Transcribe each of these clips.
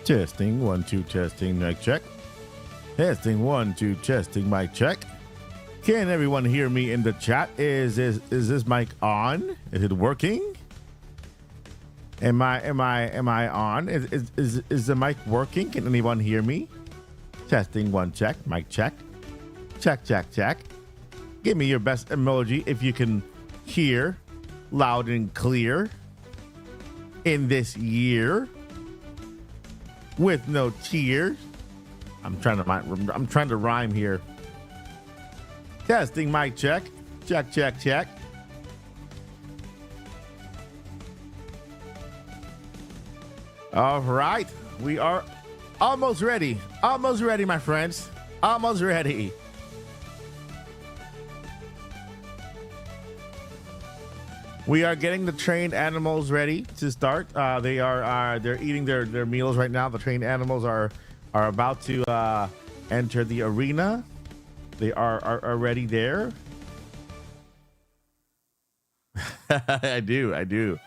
Testing 1 2 testing mic check. Testing 1 2 testing mic check. Can everyone hear me in the chat? Is this mic on? Is it working? Am I on? Is the mic working? Can anyone hear me? Testing 1 check mic check. Check. Give me your best emoji if you can hear loud and clear in this year with no tears. I'm trying to rhyme here. Testing mic check. Check. All right, we are almost ready. Almost ready, my friends. Almost ready. We are getting the trained animals ready to start. They're eating their meals right now. The trained animals are about to enter the arena. They are already there. I do that.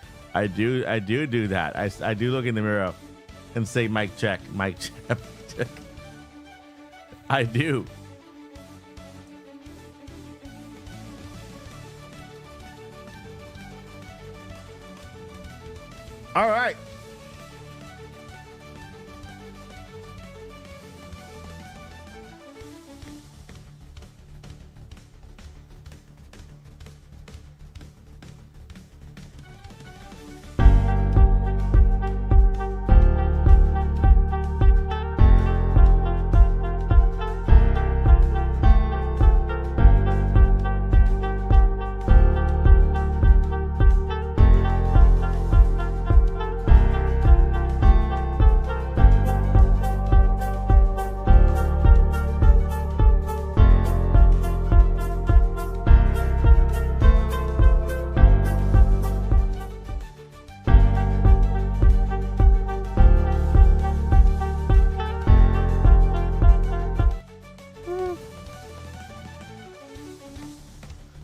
I do look in the mirror and say mic check. I do. All right.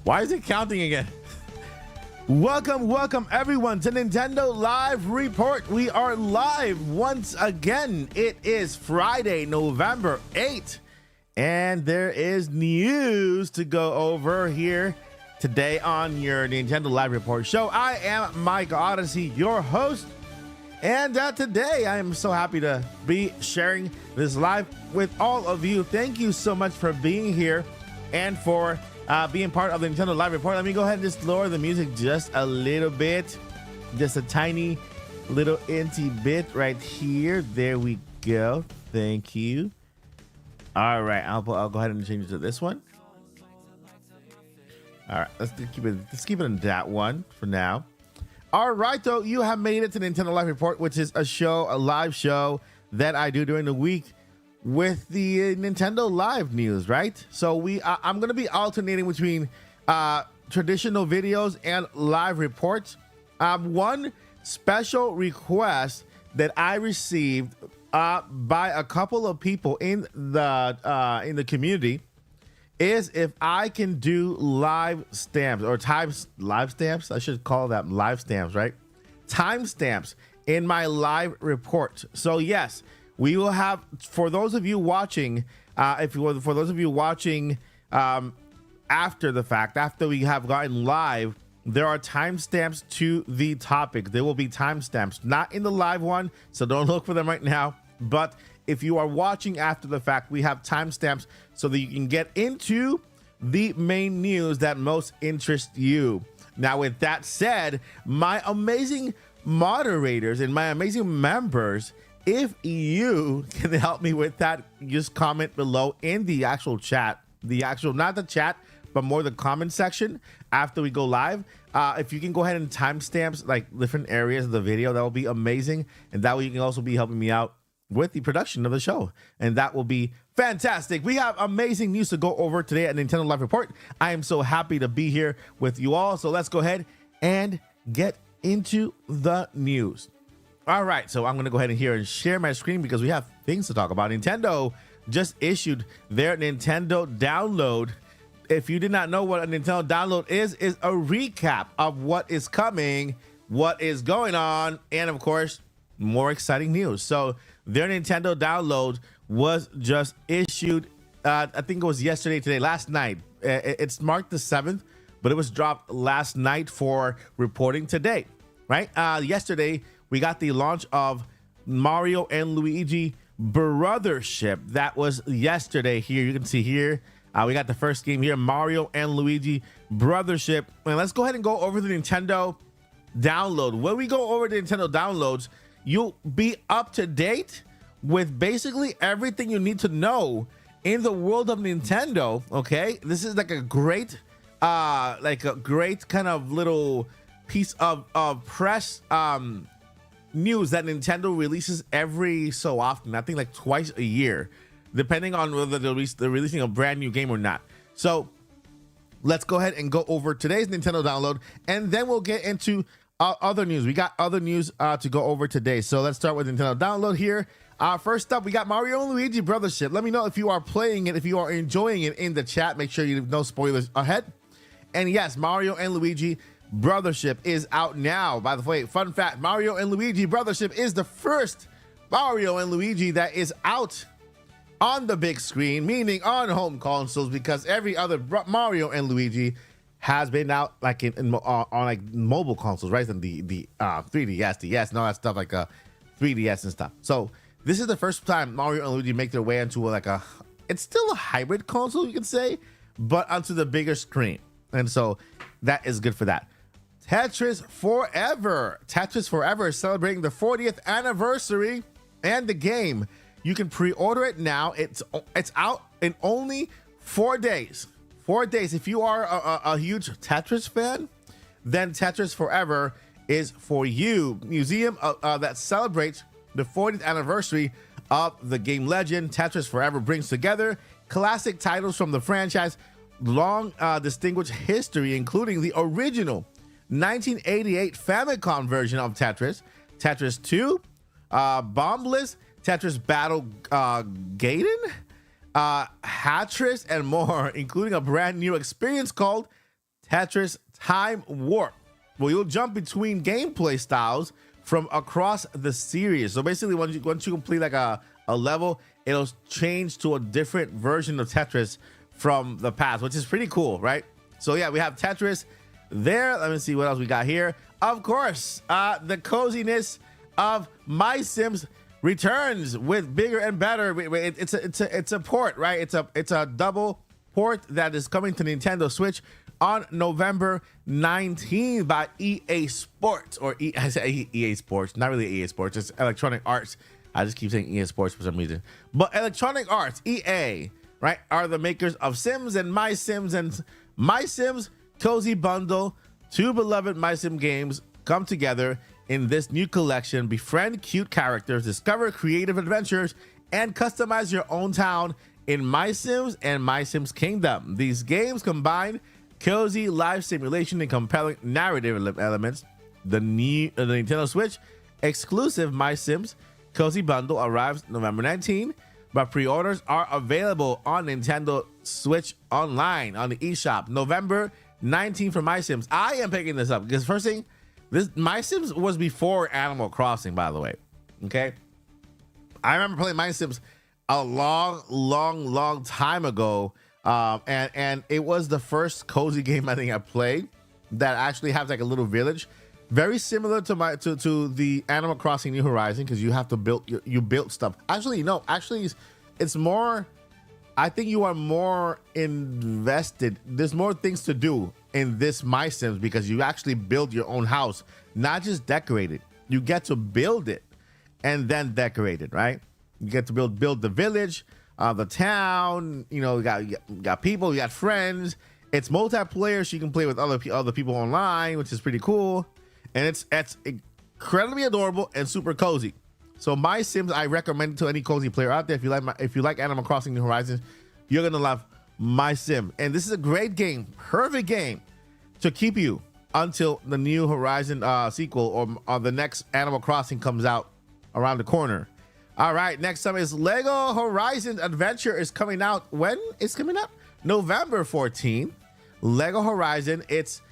Why is it counting again? Welcome everyone to Nintendo Live Report. We are live once again. It is Friday, November 8th, and there is news to go over here today on your Nintendo Live Report show. I am Mike Odyssey, your host, and today I am so happy to be sharing this live with all of you. Thank you so much for being here and for being part of the Nintendo Live Report. Let me go ahead and just lower the music just a little bit. Just a tiny little inty bit right here. There we go. Thank you. All right, I'll go ahead and change it to this one. All right, let's keep it in that one for now. All right, though, you have made it to Nintendo Live Report, which is a live show that I do during the week with the Nintendo Live news, right? So I'm going to be alternating between traditional videos and live reports. One special request that I received by a couple of people in the community is if I can do live stamps or live stamps. I should call that live stamps, right? Timestamps in my live report. So yes, we will have, for those of you watching, after the fact, after we have gotten live, there are timestamps to the topic. There will be timestamps, not in the live one, so don't look for them right now. But if you are watching after the fact, we have timestamps so that you can get into the main news that most interest you. Now, with that said, my amazing moderators and my amazing members, if you can help me with that, just comment below in the actual chat, not the chat, but more the comment section after we go live. If you can go ahead and timestamps like different areas of the video, that will be amazing. And that way you can also be helping me out with the production of the show. And that will be fantastic. We have amazing news to go over today at Nintendo Live Report. I am so happy to be here with you all. So let's go ahead and get into the news. All right, so I'm going to go ahead and here and share my screen because we have things to talk about. Nintendo just issued their Nintendo Download. If you did not know what a Nintendo Download is a recap of what is coming, what is going on, and of course, more exciting news. So their Nintendo download was just issued. I think it was yesterday, last night. It's marked the 7th, but it was dropped last night for reporting today, right? Yesterday, we got the launch of Mario and Luigi Brothership. That was yesterday here. You can see here, we got the first game here, Mario and Luigi Brothership. And let's go ahead and go over the Nintendo download. When we go over the Nintendo downloads, you'll be up to date with basically everything you need to know in the world of Nintendo. Okay, this is like a great kind of little piece of press news that Nintendo releases every so often. I think like twice a year, depending on whether they're releasing a brand new game or not. So let's go ahead and go over today's Nintendo download, and then we'll get into other news. We got other news to go over today. So let's start with Nintendo download here. First up, we got Mario and Luigi Brothership. Let me know if you are playing it, if you are enjoying it in the chat. Make sure you have no spoilers ahead. And yes, Mario and Luigi Brothership is out now. By the way, fun fact, Mario and Luigi Brothership is the first Mario and Luigi that is out on the big screen, meaning on home consoles, because every other Mario and Luigi has been out like on like mobile consoles, right? And the 3DS, DS, and all that stuff, like 3DS and stuff. So this is the first time Mario and Luigi make their way into like it's still a hybrid console, you can say, but onto the bigger screen. And so that is good for that. Tetris Forever. Tetris Forever is celebrating the 40th anniversary, and the game, you can pre-order it now. It's out in only 4 days. 4 days. If you are a huge Tetris fan, then Tetris Forever is for you. Museum that celebrates the 40th anniversary of the game legend. Tetris Forever brings together classic titles from the franchise, long distinguished history, including the original 1988 Famicom version of Tetris, Tetris 2, Bombless, Tetris Battle Gaiden, Hatris, and more, including a brand new experience called Tetris Time Warp, where you'll jump between gameplay styles from across the series. So basically, once you complete like a level, it'll change to a different version of Tetris from the past, which is pretty cool, right? So yeah, we have Tetris there. Let me see what else we got here. Of course, the coziness of My Sims returns with bigger and better. It's a port, right? It's a double port that is coming to Nintendo Switch on November 19th by EA Sports, or I say EA Sports, not really EA Sports, it's Electronic Arts. I just keep saying EA Sports for some reason. But Electronic Arts, EA, right, are the makers of Sims and My Sims, and My Sims Cozy Bundle. Two beloved My Sim games come together in this new collection. Befriend cute characters, discover creative adventures, and customize your own town in My Sims and My Sims Kingdom. These games combine cozy life simulation and compelling narrative elements. The Nintendo Switch exclusive My Sims Cozy Bundle arrives November 19, but pre-orders are available on Nintendo Switch Online on the eShop November 19 for My Sims. I am picking this up because first thing, this My Sims was before Animal Crossing, by the way. Okay, I remember playing My Sims a long time ago, and it was the first cozy game I think I played that actually has like a little village, very similar to the Animal Crossing New Horizon, because you have to build stuff. Actually, no, it's more. I think you are more invested. There's more things to do in this My Sims because you actually build your own house, not just decorate it. You get to build it and then decorate it, right? You get to build the village, the town. You know, you got people, you got friends. It's multiplayer, so you can play with other people online, which is pretty cool, and it's incredibly adorable and super cozy. So My Sims, I recommend it to any cozy player out there. If you like Animal Crossing New Horizons, you're gonna love My Sim. And this is a great game, perfect game to keep you until the New Horizon sequel or the next Animal Crossing comes out around the corner. All right, next up is Lego Horizon Adventure is coming out. When it's coming out? November 14th. Lego Horizon. It's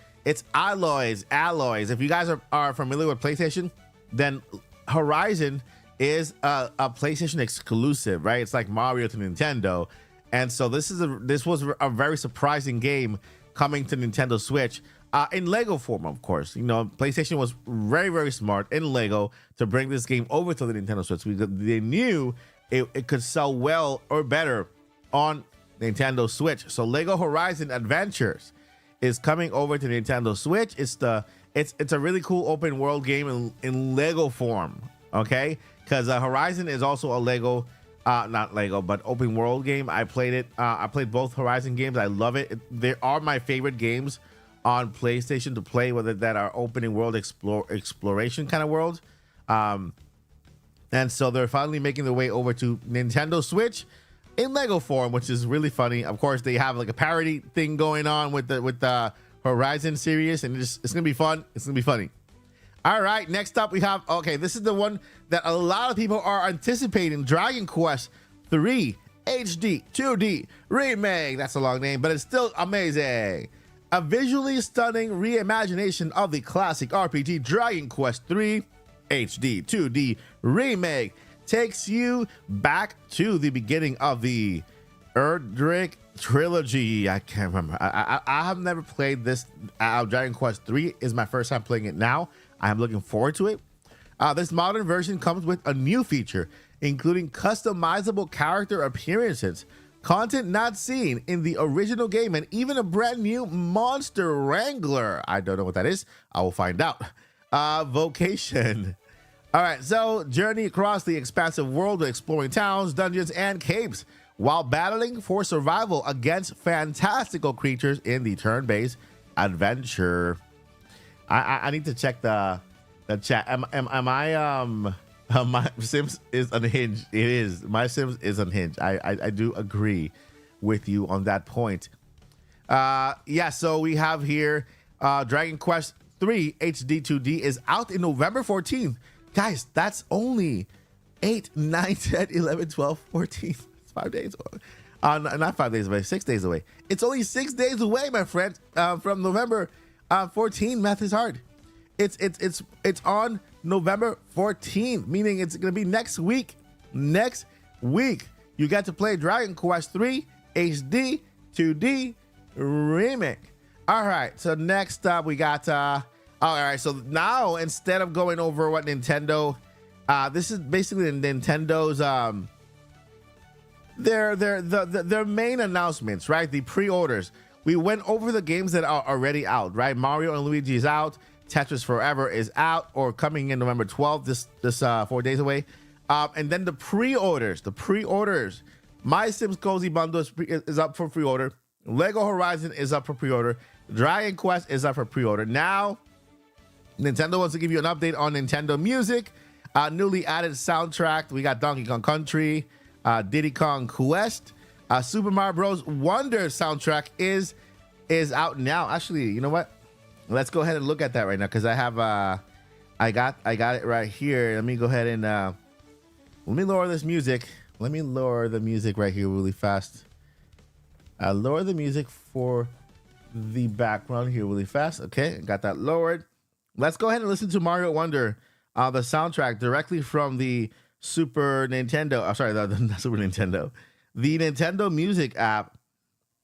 alloys. If you guys are familiar with PlayStation, then Horizon is a PlayStation exclusive, right? It's like Mario to Nintendo. And so this was a very surprising game coming to Nintendo Switch in Lego form, of course. You know, PlayStation was very, very smart in Lego to bring this game over to the Nintendo Switch because they knew it could sell well or better on Nintendo Switch. So Lego Horizon Adventures is coming over to Nintendo Switch. It's a really cool open world game in Lego form, okay? Because Horizon is also a Lego, not Lego, but open world game. I played it. I played both Horizon games. I love it. They are my favorite games on PlayStation to play, whether that are opening world exploration kind of world. And so they're finally making their way over to Nintendo Switch in Lego form, which is really funny. Of course, they have like a parody thing going on with the Horizon series, and it's gonna be fun. It's gonna be funny. All right, next up we have, okay, this is the one that a lot of people are anticipating, Dragon Quest 3 HD 2D Remake. That's a long name, but it's still amazing. A visually stunning reimagination of the classic RPG Dragon Quest 3 HD 2D Remake takes you back to the beginning of the Erdrick trilogy. I can't remember. I have never played this. Dragon Quest 3 is my first time playing it now. I am looking forward to it. This modern version comes with a new feature, including customizable character appearances, content not seen in the original game, and even a brand new monster wrangler. I don't know what that is. I will find out. Vocation. All right, so journey across the expansive world, exploring towns, dungeons, and caves, while battling for survival against fantastical creatures in the turn-based adventure. I need to check the chat. Am I my Sims is unhinged? It is. My Sims is unhinged. I do agree with you on that point. Yeah, so we have here Dragon Quest 3 HD 2D is out in November 14th. Guys, that's only 8, 9, 10, 11, 12, 14. It's 5 days. Not 5 days away, 6 days away. It's only 6 days away, my friend, from November 14. Math is hard. It's on November 14th, meaning it's gonna be next week. Next week, you get to play Dragon Quest 3 HD 2D Remake. All right, so next up we got all right, so now instead of going over what Nintendo, this is basically Nintendo's their main announcements, right? The pre-orders. We went over the games that are already out, right? Mario and Luigi is out. Tetris Forever is out or coming in November 12th, this 4 days away. And then the pre-orders. My Sims Cozy Bundle is up for pre-order. Lego Horizon is up for pre-order. Dragon Quest is up for pre-order. Now, Nintendo wants to give you an update on Nintendo Music. Newly added soundtrack. We got Donkey Kong Country, Diddy Kong Quest. Super Mario Bros. Wonder soundtrack is out now. Actually, you know what? Let's go ahead and look at that right now because I have I got it right here. Let me go ahead and let me lower this music. Let me lower the music right here really fast. Lower the music for the background here really fast. Okay, got that lowered. Let's go ahead and listen to Mario Wonder, the soundtrack directly from the Super Nintendo. Sorry, the Super Nintendo. The Nintendo Music app,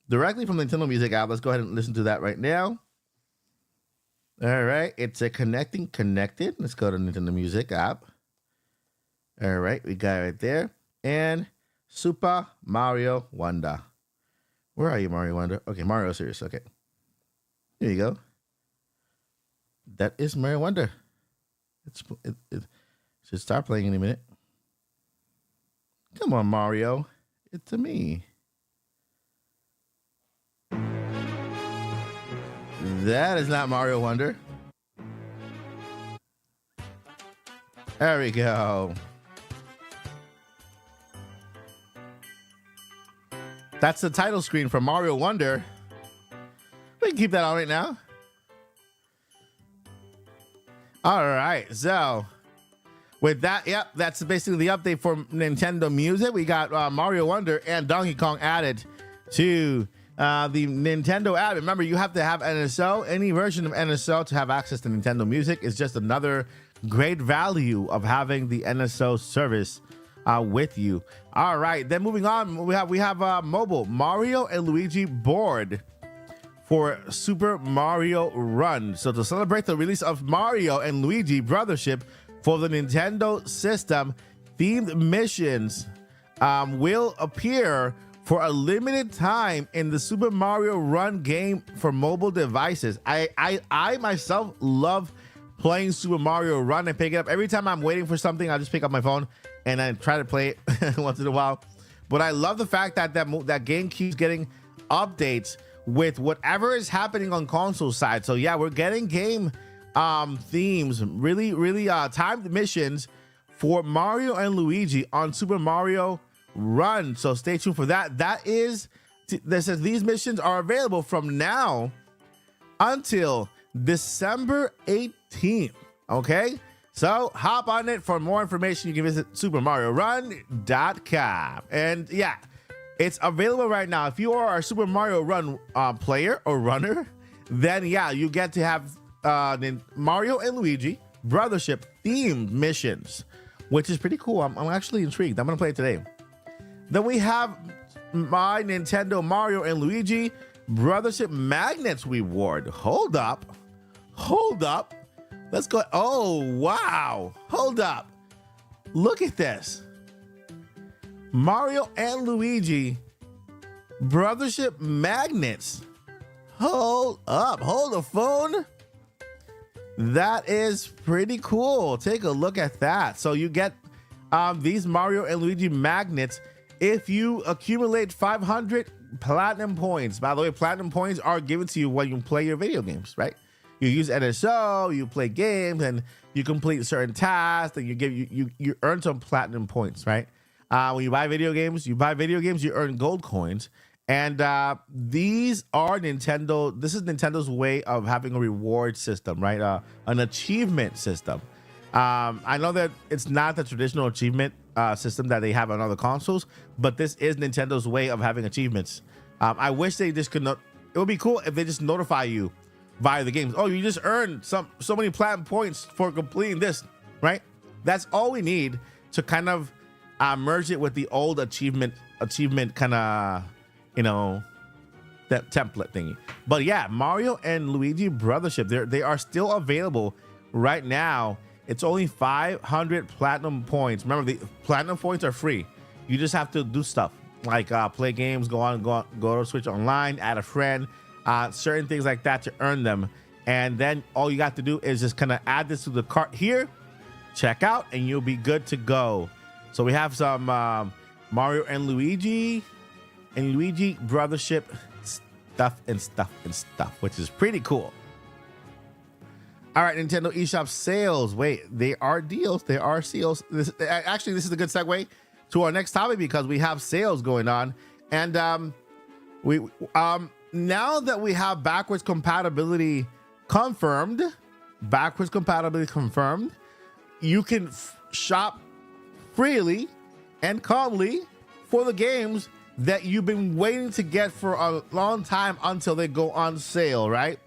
directly from the Nintendo Music app. Let's go ahead and listen to that right now. All right, it's connected. Let's go to Nintendo Music app. All right, we got it right there. And Super Mario Wonder. Where are you, Mario Wonder? Okay, Mario Series. Okay, here you go. That is Mario Wonder. It should start playing in a minute. Come on, Mario. It's me. That is not Mario Wonder. There we go. That's the title screen for Mario Wonder. We can keep that on right now. All right, so with that, yep, that's basically the update for Nintendo Music. We got Mario Wonder and Donkey Kong added to the Nintendo app. Remember, you have to have NSO. Any version of NSO to have access to Nintendo Music is just another great value of having the NSO service with you. All right, then moving on, we have mobile Mario and Luigi board for Super Mario Run. So to celebrate the release of Mario and Luigi Brothership for the Nintendo system, themed missions will appear for a limited time in the Super Mario Run game for mobile devices. I myself love playing Super Mario Run and pick it up. Every time I'm waiting for something, I just pick up my phone and I try to play it once in a while. But I love the fact that that game keeps getting updates with whatever is happening on console side. So yeah, we're getting game themes, really timed missions for Mario and Luigi on Super Mario Run. So stay tuned for that. This says these missions are available from now until December 18th. Okay, so hop on it. For more information, you can visit supermariorun.com. And yeah, it's available right now. If you are a Super Mario Run player or runner, then yeah, you get to have Mario and Luigi Brothership themed missions, which is pretty cool. I'm actually intrigued. I'm gonna play it today. Then we have my Nintendo Mario and Luigi Brothership Magnets reward. Hold up. Let's go. Oh, wow. Hold up. Look at this. Mario and Luigi Brothership Magnets. Hold up. Hold the phone. That is pretty cool. Take a look at that. So you get these Mario and Luigi Magnets if you accumulate 500 platinum points. By the way, platinum points are given to you when you play your video games, right? You use NSO, you play games, and you complete certain tasks, and you earn some platinum points, right? When you buy video games, you earn gold coins. And these are Nintendo. This is Nintendo's way of having a reward system, right? An achievement system. I know that it's not the traditional achievement system that they have on other consoles, but this is Nintendo's way of having achievements. I wish they just could. It would be cool if they just notify you via the games. Oh, you just earned so many platinum points for completing this, right? That's all we need to kind of merge it with the old achievement kind of, that template thingy. But yeah, Mario and Luigi Brothership, they are still available right now. It's only 500 platinum points. Remember, the platinum points are free. You just have to do stuff like play games, go to Switch Online, add a friend, certain things like that to earn them. And then all you got to do is just kind of add this to the cart here, check out, and you'll be good to go. So we have some Mario and Luigi Brothership stuff, which is pretty cool. All right, Nintendo eShop sales. Wait, they are deals. They are sales. This is a good segue to our next topic because we have sales going on, and we now that we have backwards compatibility confirmed, you can shop freely and calmly for the games that you've been waiting to get for a long time until they go on sale, right?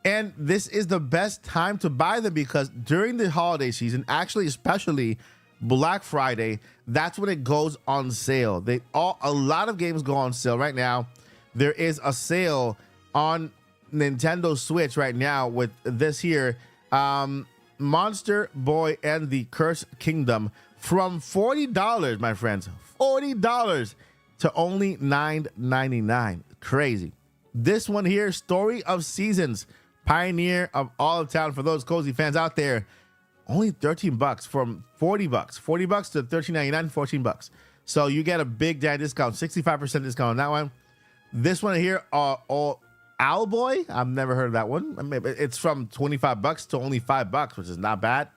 And this is the best time to buy them because during the holiday season, actually, especially Black Friday, that's when it goes on sale. A lot of games go on sale right now. There is a sale on Nintendo Switch right now with this here, Monster Boy and the Cursed Kingdom, from $40, my friends, $40 to only $9.99. Crazy. This one here, Story of Seasons, Pioneer of All of Town, for those cozy fans out there, only $13 from $40, $40 to $13.99, $14. So you get a big daddy discount, 65% discount on that one. This one here, Owlboy, I've never heard of that one. I mean, it's from $25 to only $5, which is not bad.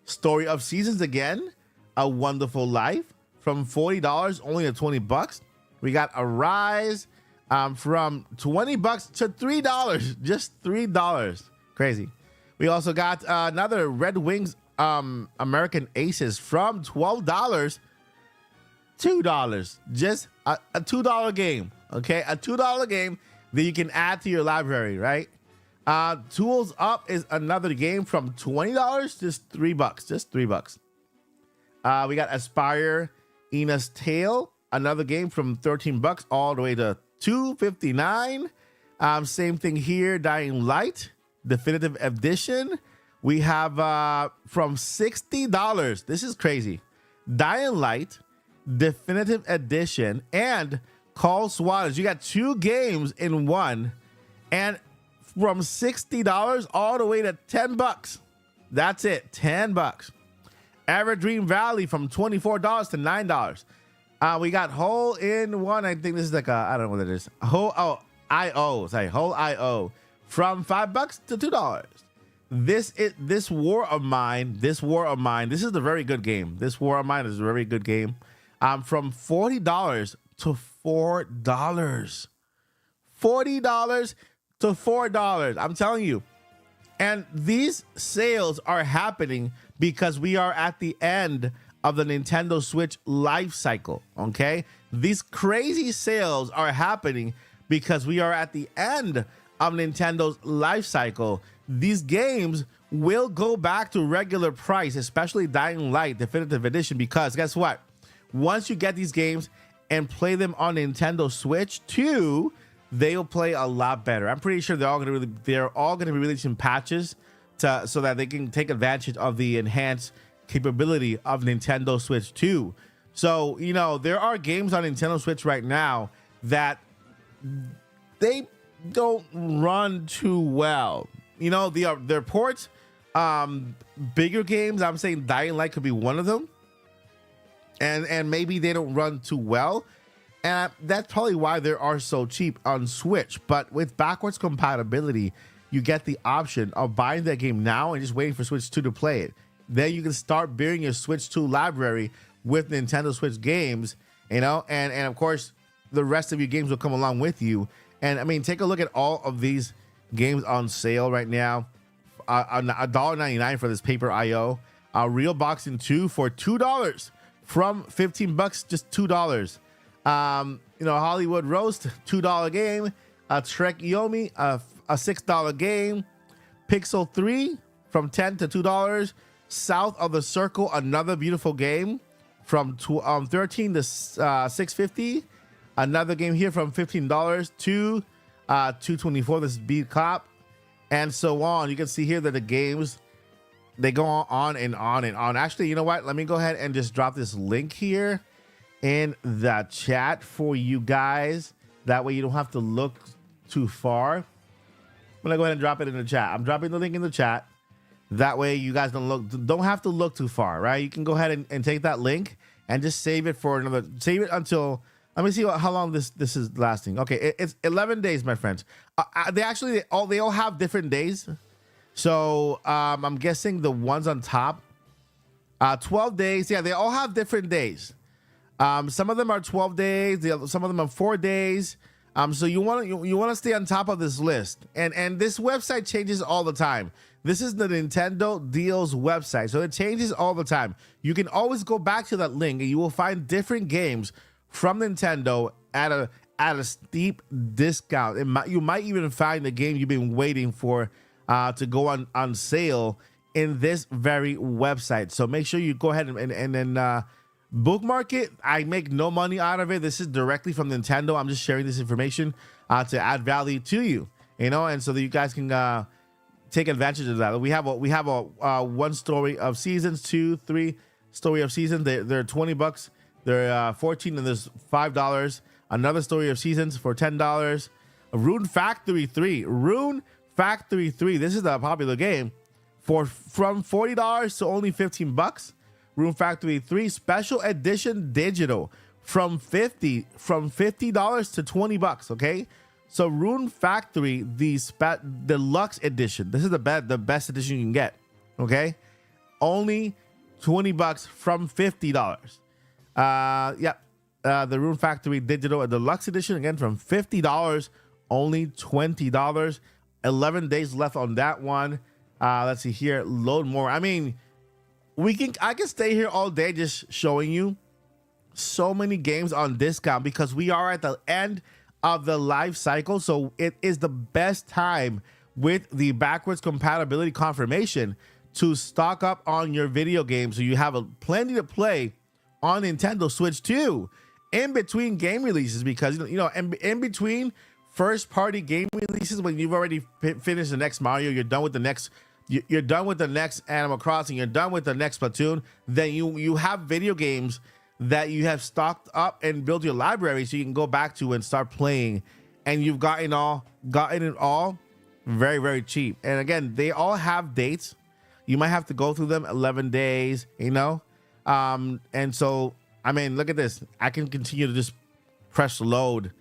Story of Seasons again, A Wonderful Life, from $40 only to $20. We got Arise, from $20 to $3, just $3. Crazy. We also got another Red Wings American Aces from $12, $2, just a $2 game. Okay, a $2 game that you can add to your library, right? Tools Up is another game from $20, just $3, just $3. We got Aspire, Ina's Tale, another game from $13 all the way to $2.59. Same thing here, Dying Light, Definitive Edition. We have from $60. This is crazy. Dying Light, Definitive Edition, and Call Swatters. You got 2 games in one, and from $60 all the way to $10. That's it, $10. Everdream Valley from $24 to $9. We got Hole in One. I think this is like a, I don't know what it is. Hole IO from $5 to $2. This War of Mine. This is a very good game. This War of Mine is a very good game. From $40 to $4. $40 to $4. I'm telling you. And these sales are happening because we are at the end of the Nintendo Switch life cycle, okay? These crazy sales are happening because we are at the end of Nintendo's life cycle. These games will go back to regular price, especially Dying Light Definitive Edition, because guess what? Once you get these games and play them on Nintendo Switch 2, they'll play a lot better. I'm pretty sure they're all going to be releasing patches so that they can take advantage of the enhanced capability of Nintendo Switch 2. So, you know, there are games on Nintendo Switch right now that they don't run too well. You know, their ports, bigger games, I'm saying Dying Light could be one of them. And maybe they don't run too well. And that's probably why they are so cheap on Switch. But with backwards compatibility, you get the option of buying that game now and just waiting for Switch 2 to play it. Then you can start building your Switch 2 library with Nintendo Switch games, you know, and of course, the rest of your games will come along with you. And I mean, take a look at all of these games on sale right now. $1.99 for this Paper IO. Real Boxing 2 for $2 from $15, just $2. You know, Hollywood Roast, $2 game. Trek Yomi, a $6 game. Pixel 3 from $10 to $2. South of the Circle, another beautiful game from 13 to $6.50. Another game here from $15 to $2.24. This is Beat Cop, and so on. You can see here that the games, they go on and on and on. Actually, you know what? Let me go ahead and just drop this link here in the chat for you guys. That way you don't have to look too far. I'm gonna go ahead and drop it in the chat. I'm dropping the link in the chat. That way you guys don't have to look too far, right? You can go ahead and take that link and just save it until, let me see how long this is lasting. Okay, it's 11 days, my friends. They all have different days. So I'm guessing the ones on top, 12 days. Yeah, they all have different days. Some of them are 12 days. Some of them are 4 days. So you want to stay on top of this list. And this website changes all the time. This is the Nintendo Deals website, so it changes all the time. You can always go back to that link, and you will find different games from Nintendo at a steep discount. You might even find the game you've been waiting for to go on sale in this very website. So make sure you go ahead and then bookmark it. I make no money out of it. This is directly from Nintendo. I'm just sharing this information to add value to you, you know, and so that you guys can take advantage of that. We have a one story of seasons, 2, 3 story of seasons. They're $20. They're 14, and there's $5. Another story of seasons for $10. Rune Factory 3. Rune Factory 3. This is a popular game from $40 to only $15. Rune Factory 3 Special Edition Digital from $50 to $20. Okay. So Rune Factory, the deluxe edition. This is the best edition you can get. Okay, only $20 from $50. The Rune Factory Digital Deluxe Edition again from $50, only $20. 11 days left on that one. Let's see here. Load more. I mean, I can stay here all day just showing you so many games on discount because we are at the end of the life cycle. So it is the best time with the backwards compatibility confirmation to stock up on your video games so you have plenty to play on Nintendo Switch 2 in between game releases, because in between first party game releases, when you've already finished the next Mario, you're done with the next Animal Crossing, you're done with the next Splatoon, then you have video games that you have stocked up and built your library so you can go back to and start playing, and you've gotten it all very, very cheap. And again, they all have dates. You might have to go through them 11 days, and so I mean, look at this. I can continue to just press load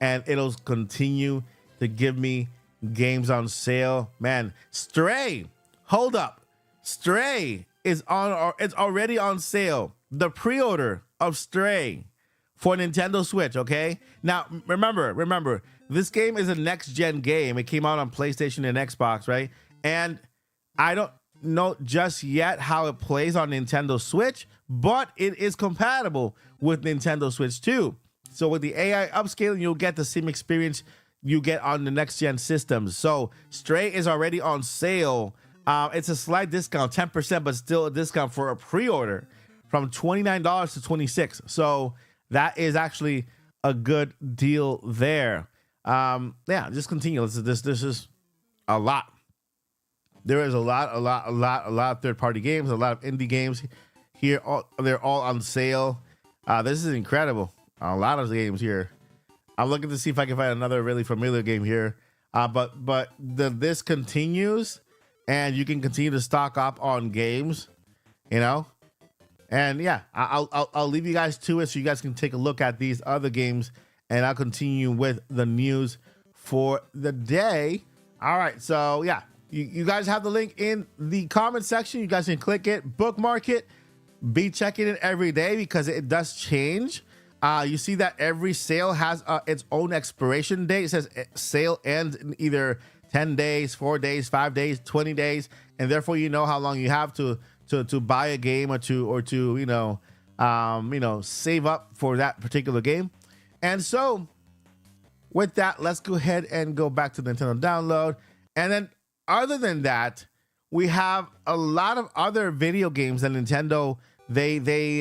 and it'll continue to give me games on sale. Man, Stray, hold up. Stray is on, or it's already on sale. The pre-order of Stray for Nintendo Switch, okay? Now, remember, this game is a next-gen game. It came out on PlayStation and Xbox, right? And I don't know just yet how it plays on Nintendo Switch, but it is compatible with Nintendo Switch 2. So with the AI upscaling, you'll get the same experience you get on the next-gen systems. So Stray is already on sale. It's a slight discount, 10%, but still a discount for a pre-order from $29 to $26. So that is actually a good deal there. Yeah, just continue. This is a lot. There is a lot of third-party games, a lot of indie games here. They're all on sale. This is incredible. A lot of games here. I'm looking to see if I can find another really familiar game here. But this continues, and you can continue to stock up on games, And yeah, I'll leave you guys to it so you guys can take a look at these other games, and I'll continue with the news for the day. All right, so yeah, you guys have the link in the comment section. You guys can click it, bookmark it, be checking it every day because it does change. You see that every sale has its own expiration date. It says sale ends in either 10 days, 4 days, 5 days, 20 days, and therefore you know how long you have to buy a game or to save up for that particular game. And so with that, let's go ahead and go back to the Nintendo download. And then other than that, we have a lot of other video games that Nintendo they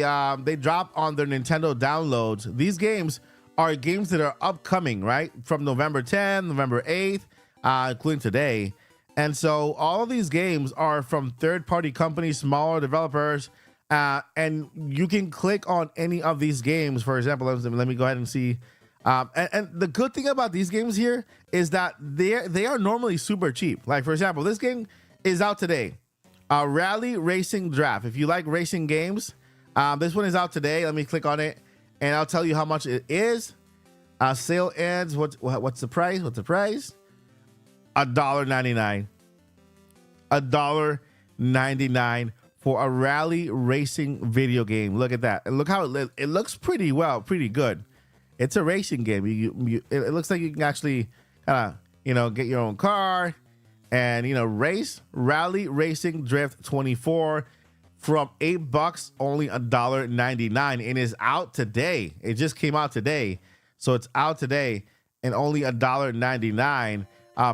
drop on their Nintendo downloads. These games are games that are upcoming, right? From November 10th, November 8th, including today. And so all of these games are from third-party companies, smaller developers, and you can click on any of these games. For example, let me go ahead and see. And the good thing about these games here is that they are normally super cheap. Like, for example, this game is out today. Rally Racing Draft. If you like racing games, this one is out today. Let me click on it, and I'll tell you how much it is. Sale ends. What's the price? What's the price? $1.99. $1.99 for a rally racing video game. Look at that. And look how it looks pretty good. It's a racing game. It looks like you can actually kind of, get your own car and, race. Rally Racing Drift 24 from $8, only $1.99. And is out today. It just came out today. So it's out today and only $1.99.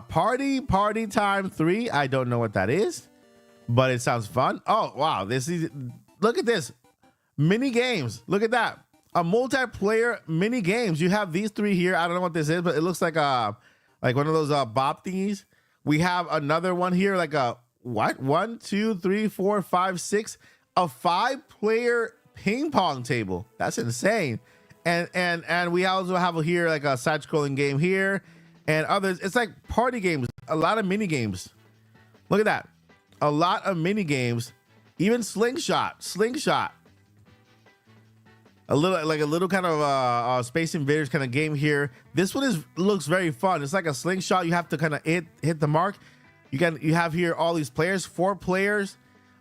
Party Time 3. I don't know what that is, but it sounds fun. Oh, wow. Look at this. Mini games. Look at that. A multiplayer mini games. You have these three here. I don't know what this is, but it looks like one of those bop thingies. We have another one here, like a what? 1, 2, 3, 4, 5, 6. A 5-player ping pong table. That's insane. And we also have here like a side-scrolling game here. And others, it's like party games, a lot of mini games. Look at that. A lot of mini games, even slingshot. A little kind of Space Invaders kind of game here. This one looks very fun. It's like a slingshot. You have to kind of hit the mark. You have here all these players, 4 players.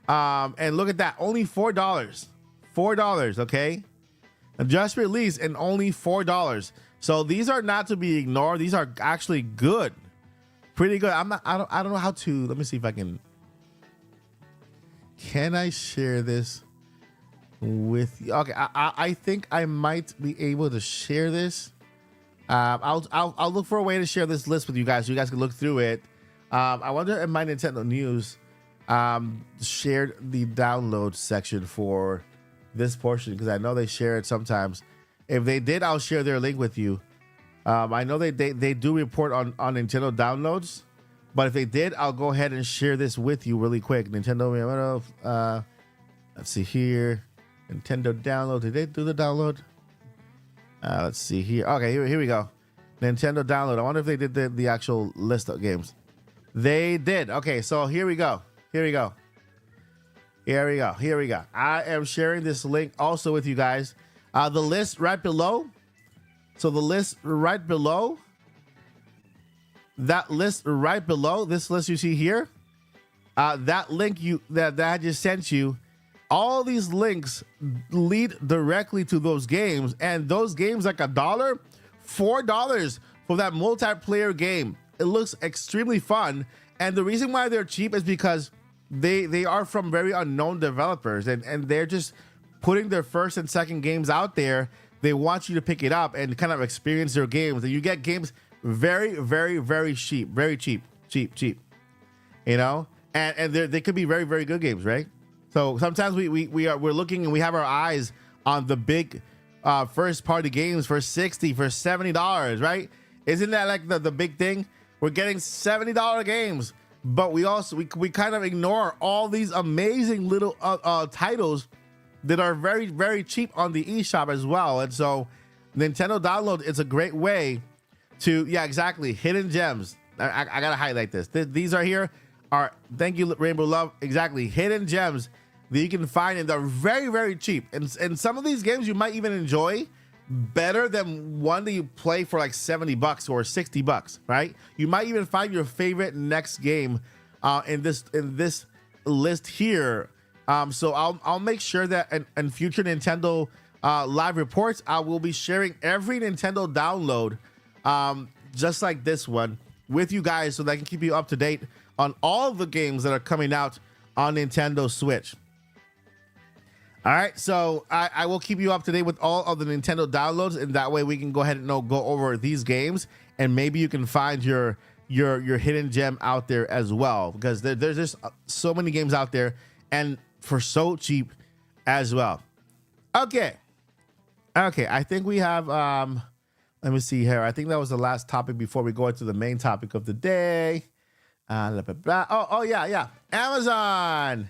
And look at that, only $4. $4, okay? Just released and only $4. So these are not to be ignored. These are actually good. Pretty good. I don't know how to. Let me see if I can. Can I share this with you? Okay, I think I might be able to share this. I'll look for a way to share this list with you guys so you guys can look through it. I wonder if my Nintendo News shared the download section for this portion, because I know they share it sometimes. If they did, I'll share their link with you. I know they do report on Nintendo downloads, but if they did, I'll go ahead and share this with you really quick. Nintendo, let's see here. Nintendo download. Did they do the download? Let's see here. Okay, here we go. Nintendo download. I wonder if they did the actual list of games. They did. Okay, so here we go. Here we go. I am sharing this link also with you guys. The list right below. So the list right below. That list right below. This list you see here. That link that I just sent you. All these links lead directly to those games, and those games like $1, $4 for that multiplayer game. It looks extremely fun, and the reason why they're cheap is because they are from very unknown developers, and they're just putting their first and second games out there. They want you to pick it up and kind of experience their games, and you get games very, very, very cheap, very cheap. You know, and they could be very, very good games, right? So sometimes we're looking and we have our eyes on the big first party games for $60, for $70, right? Isn't that like the big thing? We're getting $70 games, but we kind of ignore all these amazing little titles that are very, very cheap on the eShop as well. And so Nintendo Download is a great way to, yeah, exactly, hidden gems. I gotta highlight this. These are here are, thank you, Rainbow Love, exactly, hidden gems that you can find, and they're very, very cheap. And some of these games you might even enjoy better than one that you play for like $70 or $60, right? You might even find your favorite next game in this list here. So I'll make sure that in future Nintendo live reports, I will be sharing every Nintendo download, just like this one, with you guys, so that I can keep you up to date on all the games that are coming out on Nintendo Switch. All right, so I will keep you up to date with all of the Nintendo downloads, and that way we can go ahead and go over these games, and maybe you can find your hidden gem out there as well, because there's just so many games out there, and for so cheap as well. Okay, I think we have let me see here. I think that was the last topic before we go into the main topic of the day. Oh yeah, Amazon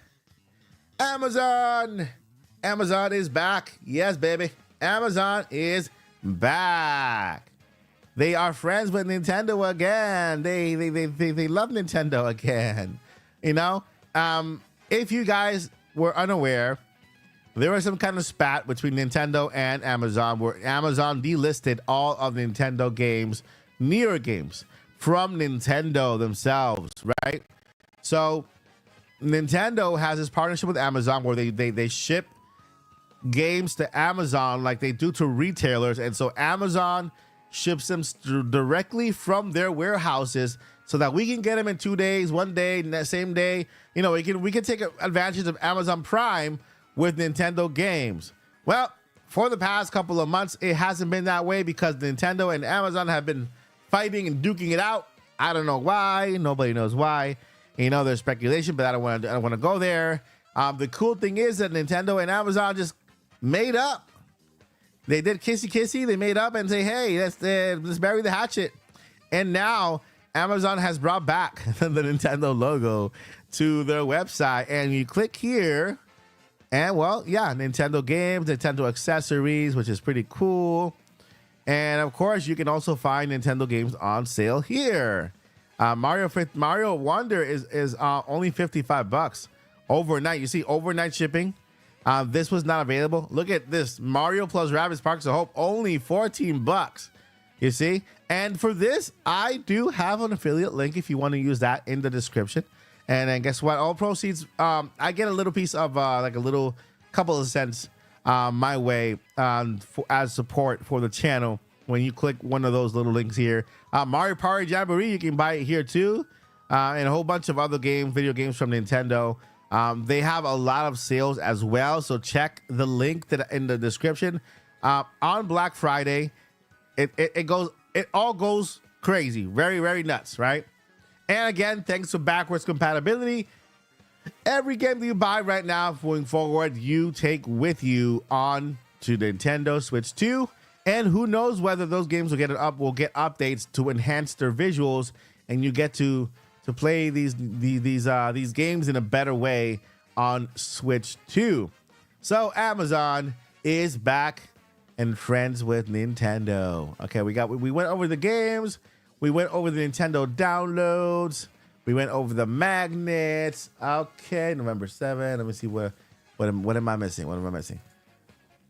is back. Yes, baby. Amazon is back. They are friends with Nintendo again. They love Nintendo again. You know, if you guys were unaware, there was some kind of spat between Nintendo and Amazon, where Amazon delisted all of Nintendo games, newer games from Nintendo themselves, right? So Nintendo has this partnership with Amazon where they ship games to Amazon like they do to retailers, and so Amazon ships them directly from their warehouses so that we can get them in 2 days, 1 day, same day. You know, we can take advantage of Amazon Prime with Nintendo games. Well, for the past couple of months, it hasn't been that way because Nintendo and Amazon have been fighting and duking it out. I don't know why. Nobody knows why. You know, there's speculation, but I don't want to go there. The cool thing is that Nintendo and Amazon just made up. They did kissy. They made up and say, hey, let's bury the hatchet. And now Amazon has brought back the Nintendo logo to their website. And you click here, and well, yeah, Nintendo games, Nintendo accessories, which is pretty cool. And of course, you can also find Nintendo games on sale here. Mario Wonder is only $55 overnight. You see, overnight shipping. This was not available. Look at this, Mario plus Rabbids Sparks of Hope, only $14. You see, and for this, I do have an affiliate link if you want to use that in the description. And then guess what? All proceeds, I get a little piece of like a little couple of cents my way as support for the channel when you click one of those little links here. Mario Party Jamboree, you can buy it here too, and a whole bunch of other video games from Nintendo. They have a lot of sales as well, so check the link in the description. On Black Friday, it all goes crazy, very, very nuts, right? And again, thanks to backwards compatibility, every game that you buy right now going forward, you take with you on to the Nintendo Switch 2. And who knows whether those games will get updates to enhance their visuals, and you get to play these games in a better way on Switch 2. So Amazon is back and friends with Nintendo. Okay, we went over the games, we went over the Nintendo downloads, we went over the magnets. Okay, November 7th. Let me see what am I missing? What am I missing?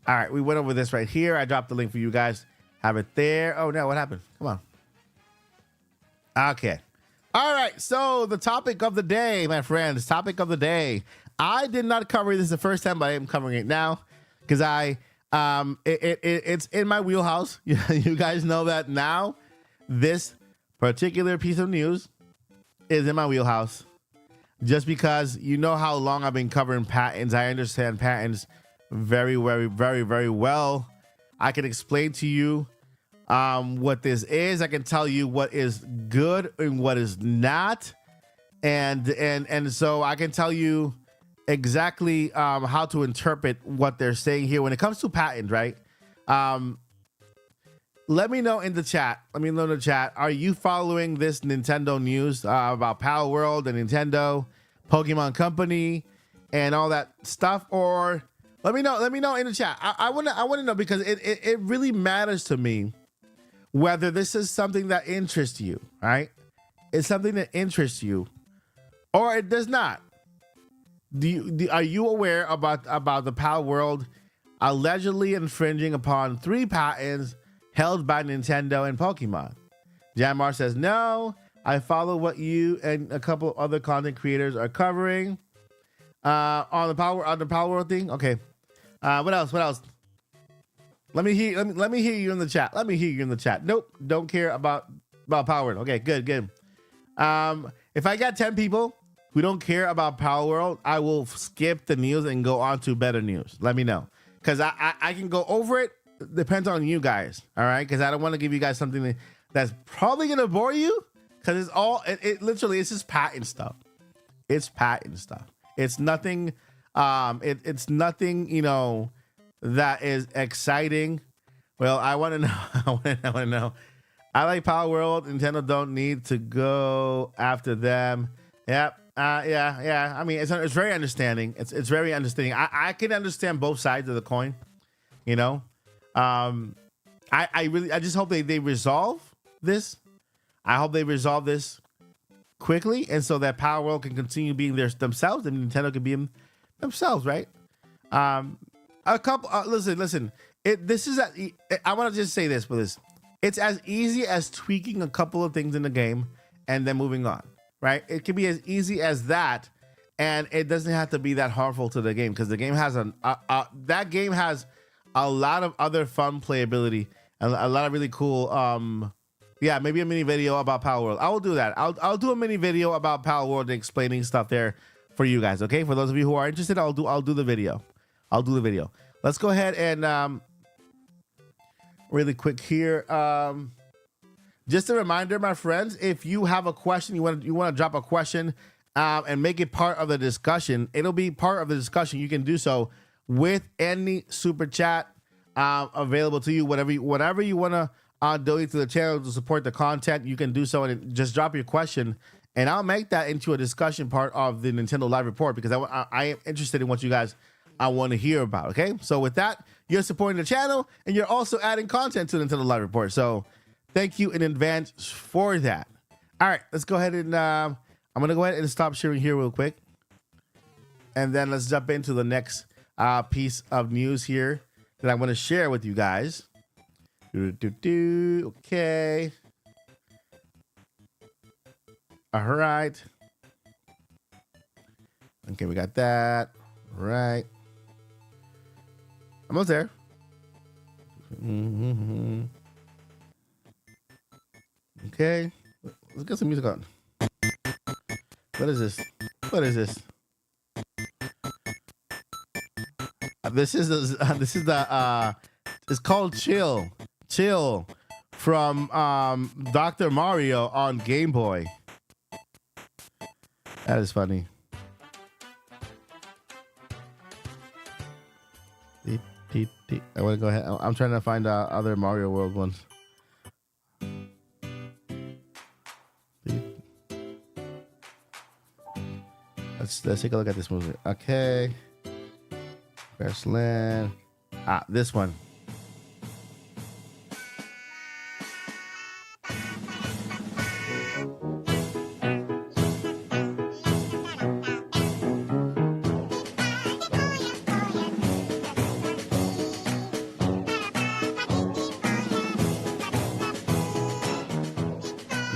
All right, we went over this right here. I dropped the link for you guys. Have it there. Oh no, what happened? Come on. Okay. All right, so the topic of the day, my friends, topic of the day. I did not cover this the first time, but I am covering it now because it's in my wheelhouse. You guys know that now. This particular piece of news is in my wheelhouse just because you know how long I've been covering patents. I understand patents very, very, very, very well. I can explain to you what this is. I can tell you what is good and what is not, and so I can tell you exactly how to interpret what they're saying here when it comes to patent, right? Let me know in the chat. Are you following this Nintendo news about Palworld and Nintendo, Pokemon Company, and all that stuff? Or let me know in the chat. I want to know because it really matters to me whether this is something that interests you, right? It's something that interests you, or it does not. Are you aware about the Palworld allegedly infringing upon 3 patents held by Nintendo and Pokemon? Jamar says no. I follow what you and a couple of other content creators are covering on the Palworld thing. Okay. What else? Let me hear you in the chat. Nope, don't care about Palworld. Okay, good. If I got 10 people who don't care about Palworld, I will skip the news and go on to better news. Let me know, because I can go over it. Depends on you guys, all right? Because I don't want to give you guys something that's probably gonna bore you, because it literally it's just patent stuff. It's patent stuff. It's nothing. It's nothing, that is exciting. Well, I want to know. I want to know. I like Palworld. Nintendo don't need to go after them. Yep. Yeah. I mean, it's very understanding. It's very understanding. I can understand both sides of the coin. I just hope they resolve this. I hope they resolve this quickly, and so that Palworld can continue being themselves, and Nintendo can be themselves, right? Listen. I want to just say this for this. It's as easy as tweaking a couple of things in the game and then moving on, right? It can be as easy as that, and it doesn't have to be that harmful to the game, because the game has that game has a lot of other fun playability and a lot of really cool. Yeah, maybe a mini video about Palworld. I will do that. I'll do a mini video about Palworld and explaining stuff there for you guys. Okay, for those of you who are interested, I'll do the video. Let's go ahead and really quick here. Just a reminder, my friends, if you have a question, you want to drop a question and make it part of the discussion. It'll be part of the discussion. You can do so with any super chat available to you. Whatever you want to donate to the channel to support the content, you can do so, and just drop your question, and I'll make that into a discussion part of the Nintendo Live Report, because I am interested in what you guys want to hear about. Okay, so with that, you're supporting the channel, and you're also adding content to the Nintendo Live Report. So thank you in advance for that. All right, let's go ahead and I'm gonna go ahead and stop sharing here real quick, and then let's jump into the next piece of news here that I want to share with you guys. Okay. All right. Okay, we got that. All right. Almost there. Okay. Let's get some music on. What is this? This is the it's called Chill from Dr. Mario on Game Boy. That is funny. I want to go ahead. I'm trying to find other Mario World ones. Let's take a look at this movie. Okay. Grassland. This one.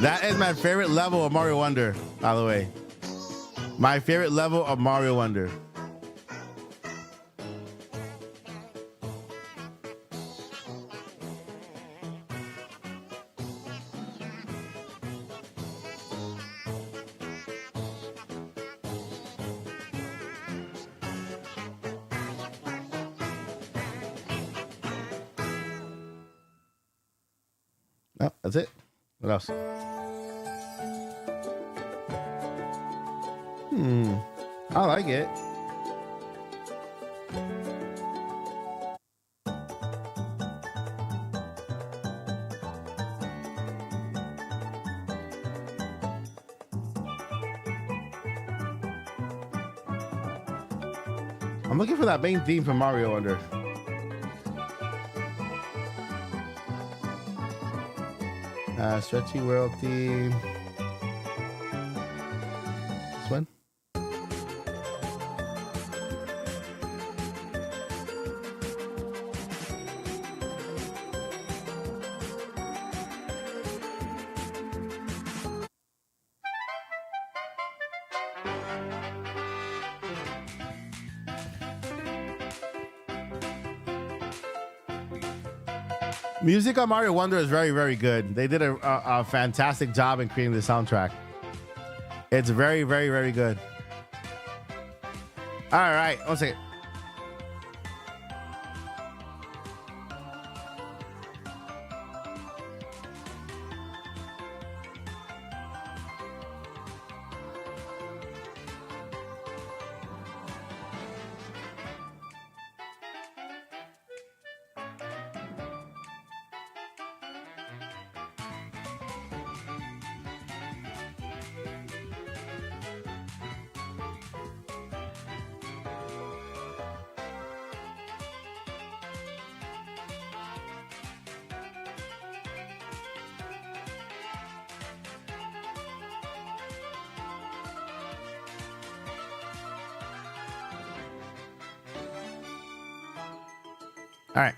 That is my favorite level of Mario Wonder, by the way. My favorite level of Mario Wonder. Oh, that's it. What else? I like it. I'm looking for that main theme from Mario Wonder. Stretchy World theme. This one. Music on Mario Wonder is very, very good. They did a fantastic job in creating the soundtrack. It's very, very, very good. All right, one second. All right.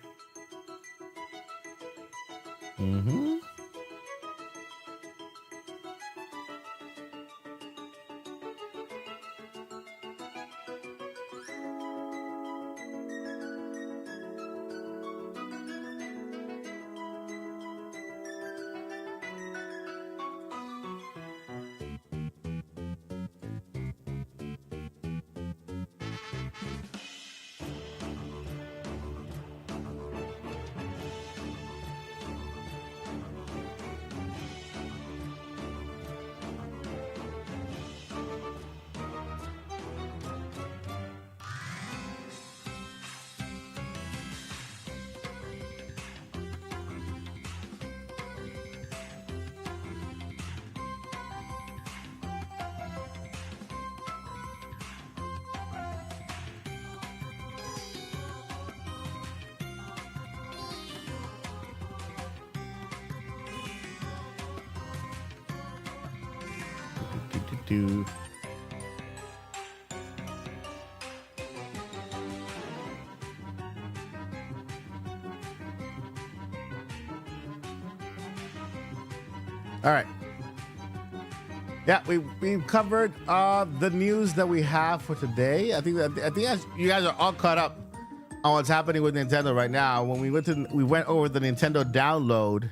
All right. Yeah, we've covered the news that we have for today. I think you guys are all caught up on what's happening with Nintendo right now. When we went over the Nintendo download.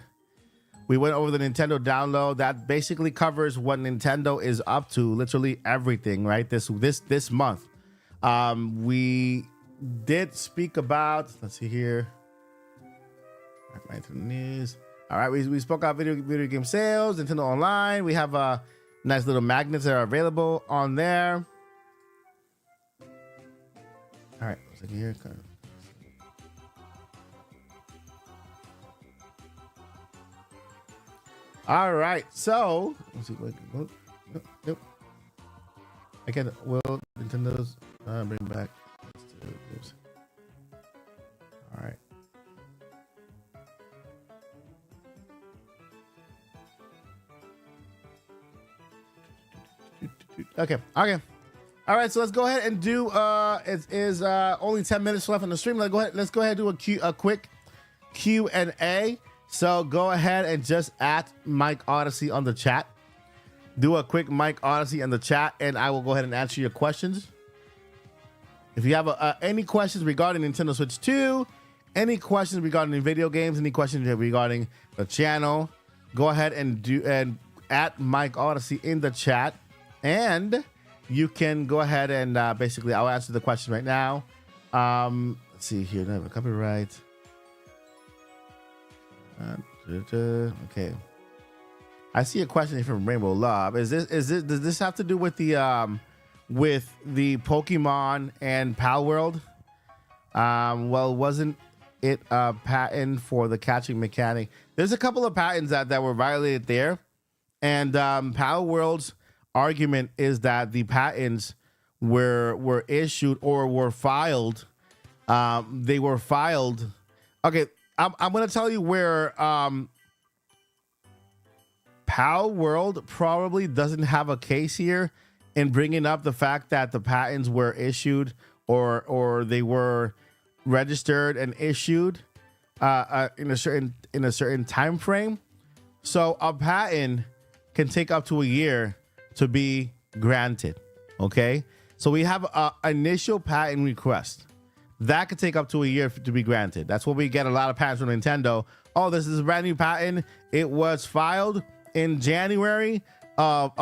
We went over the Nintendo download. That basically covers what Nintendo is up to, literally everything, right? This month. We did speak about, let's see here. Back to the news. All right, we spoke about video game sales, Nintendo Online. We have Nice little magnets that are available on there. All right, looks like here. All right, so let's see. Wait, nope. I can. Will Nintendo's bring back? Oops. All right. Okay. All right, so let's go ahead and do. It is only 10 minutes left on the stream. Let's go ahead and do a quick Q&A. So go ahead and just at Mike Odyssey on the chat. Do a quick Mike Odyssey in the chat, and I will go ahead and answer your questions. If you have any questions regarding Nintendo Switch 2, any questions regarding video games, any questions regarding the channel, go ahead and at Mike Odyssey in the chat, and you can go ahead and basically I'll answer the question right now. Let's see here. I have a copyright. Okay. I see a question from Rainbow Love. Does this have to do with the Pokemon and Palworld? Well, wasn't it a patent for the catching mechanic? There's a couple of patents that were violated there, and Palworld's argument is that the patents were issued or were filed. They were filed. Okay, I'm going to tell you where Palworld probably doesn't have a case here in bringing up the fact that the patents were issued or they were registered and issued in a certain time frame. So a patent can take up to a year to be granted. Okay, so we have an initial patent request that could take up to a year to be granted. That's what we get a lot of patents from Nintendo. Oh, this is a brand new patent. It was filed in January of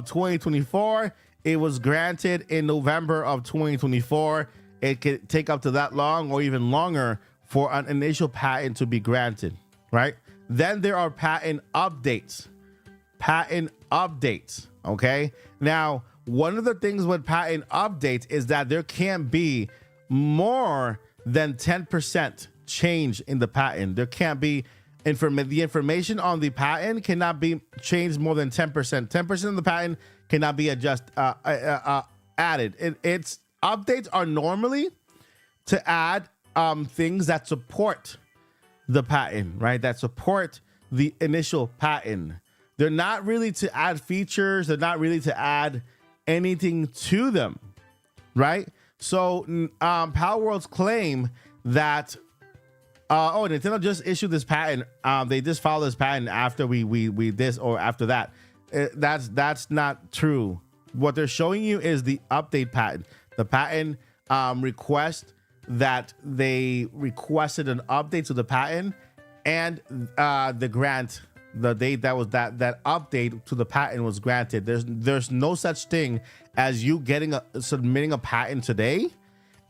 2024. It was granted in November of 2024. It could take up to that long or even longer for an initial patent to be granted, right? Then there are patent updates. Okay, now one of the things with patent updates is that there can't be more than 10% change in the patent. There can't be the information on the patent cannot be changed more than 10%. 10% of the patent cannot be added. It's updates are normally to add things that support the patent, right? That support the initial patent. They're not really to add features. They're not really to add anything to them, right? So Palworld's claim that Nintendo just issued this patent. They just filed this patent after we this or after that. That's not true. What they're showing you is the update patent. The patent request that they requested an update to the patent, and the grant, the date that was that update to the patent was granted. There's no such thing as you submitting a patent today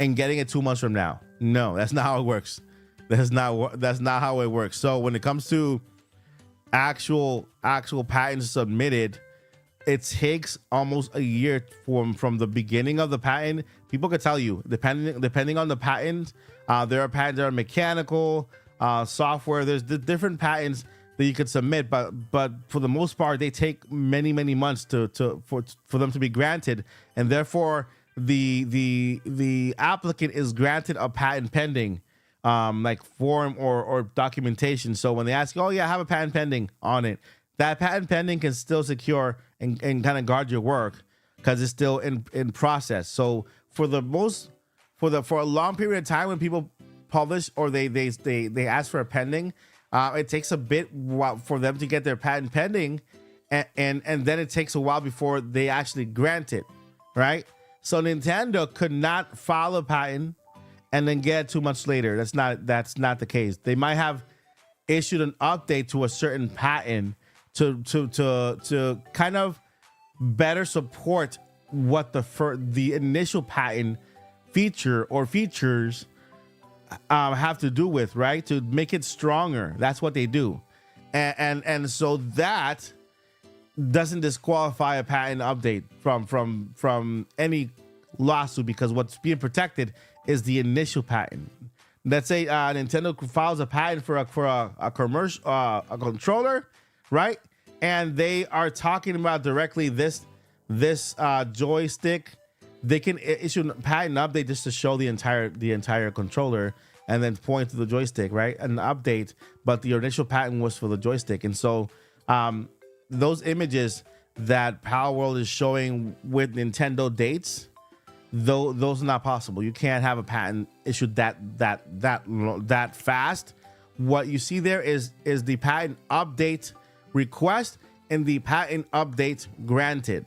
and getting it 2 months from now. No, that's not how it works. That's not how it works. So when it comes to actual patents submitted, it takes almost a year from the beginning of the patent. People could tell you, depending on the patent, there are patents that are mechanical, software. There's the different patents that you could submit, but for the most part, they take many months for them to be granted, and therefore the applicant is granted a patent pending like form or documentation. So when they ask you, oh yeah, I have a patent pending on it, that patent pending can still secure and kind of guard your work because it's still in process. So for a long period of time, when people publish or they ask for a pending, it takes a bit for them to get their patent pending, and then it takes a while before they actually grant it, right? So Nintendo could not file a patent and then get it 2 months later. That's not the case. They might have issued an update to a certain patent to kind of better support what the initial patent feature or features have to do with, right? To make it stronger. That's what they do. And so that doesn't disqualify a patent update from any lawsuit, because what's being protected is the initial patent. Let's say Nintendo files a patent for a commercial a controller, right? And they are talking about directly this joystick. They can issue a patent update just to show the entire controller and then point to the joystick, right? An update, but the initial patent was for the joystick. And so those images that Palworld is showing with Nintendo dates, though, those are not possible. You can't have a patent issued that fast. What you see there is the patent update request and the patent update granted.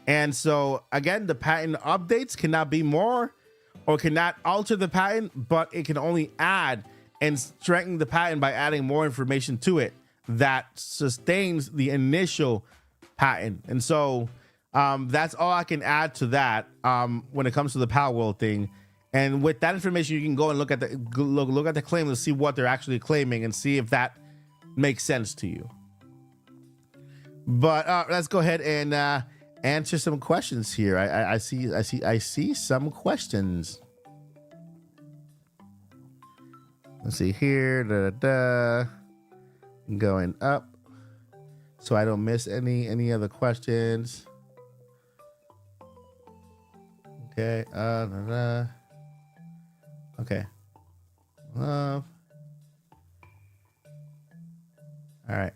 And so again, the patent updates cannot be more or cannot alter the patent, but it can only add and strengthen the patent by adding more information to it that sustains the initial patent. And so that's all I can add to that when it comes to the Palworld thing. And with that information, you can go and look at the claim to see what they're actually claiming and see if that makes sense to you. But let's go ahead and answer some questions here. I see some questions. Let's see here. Going up, so I don't miss any other questions. Okay. Okay. All right.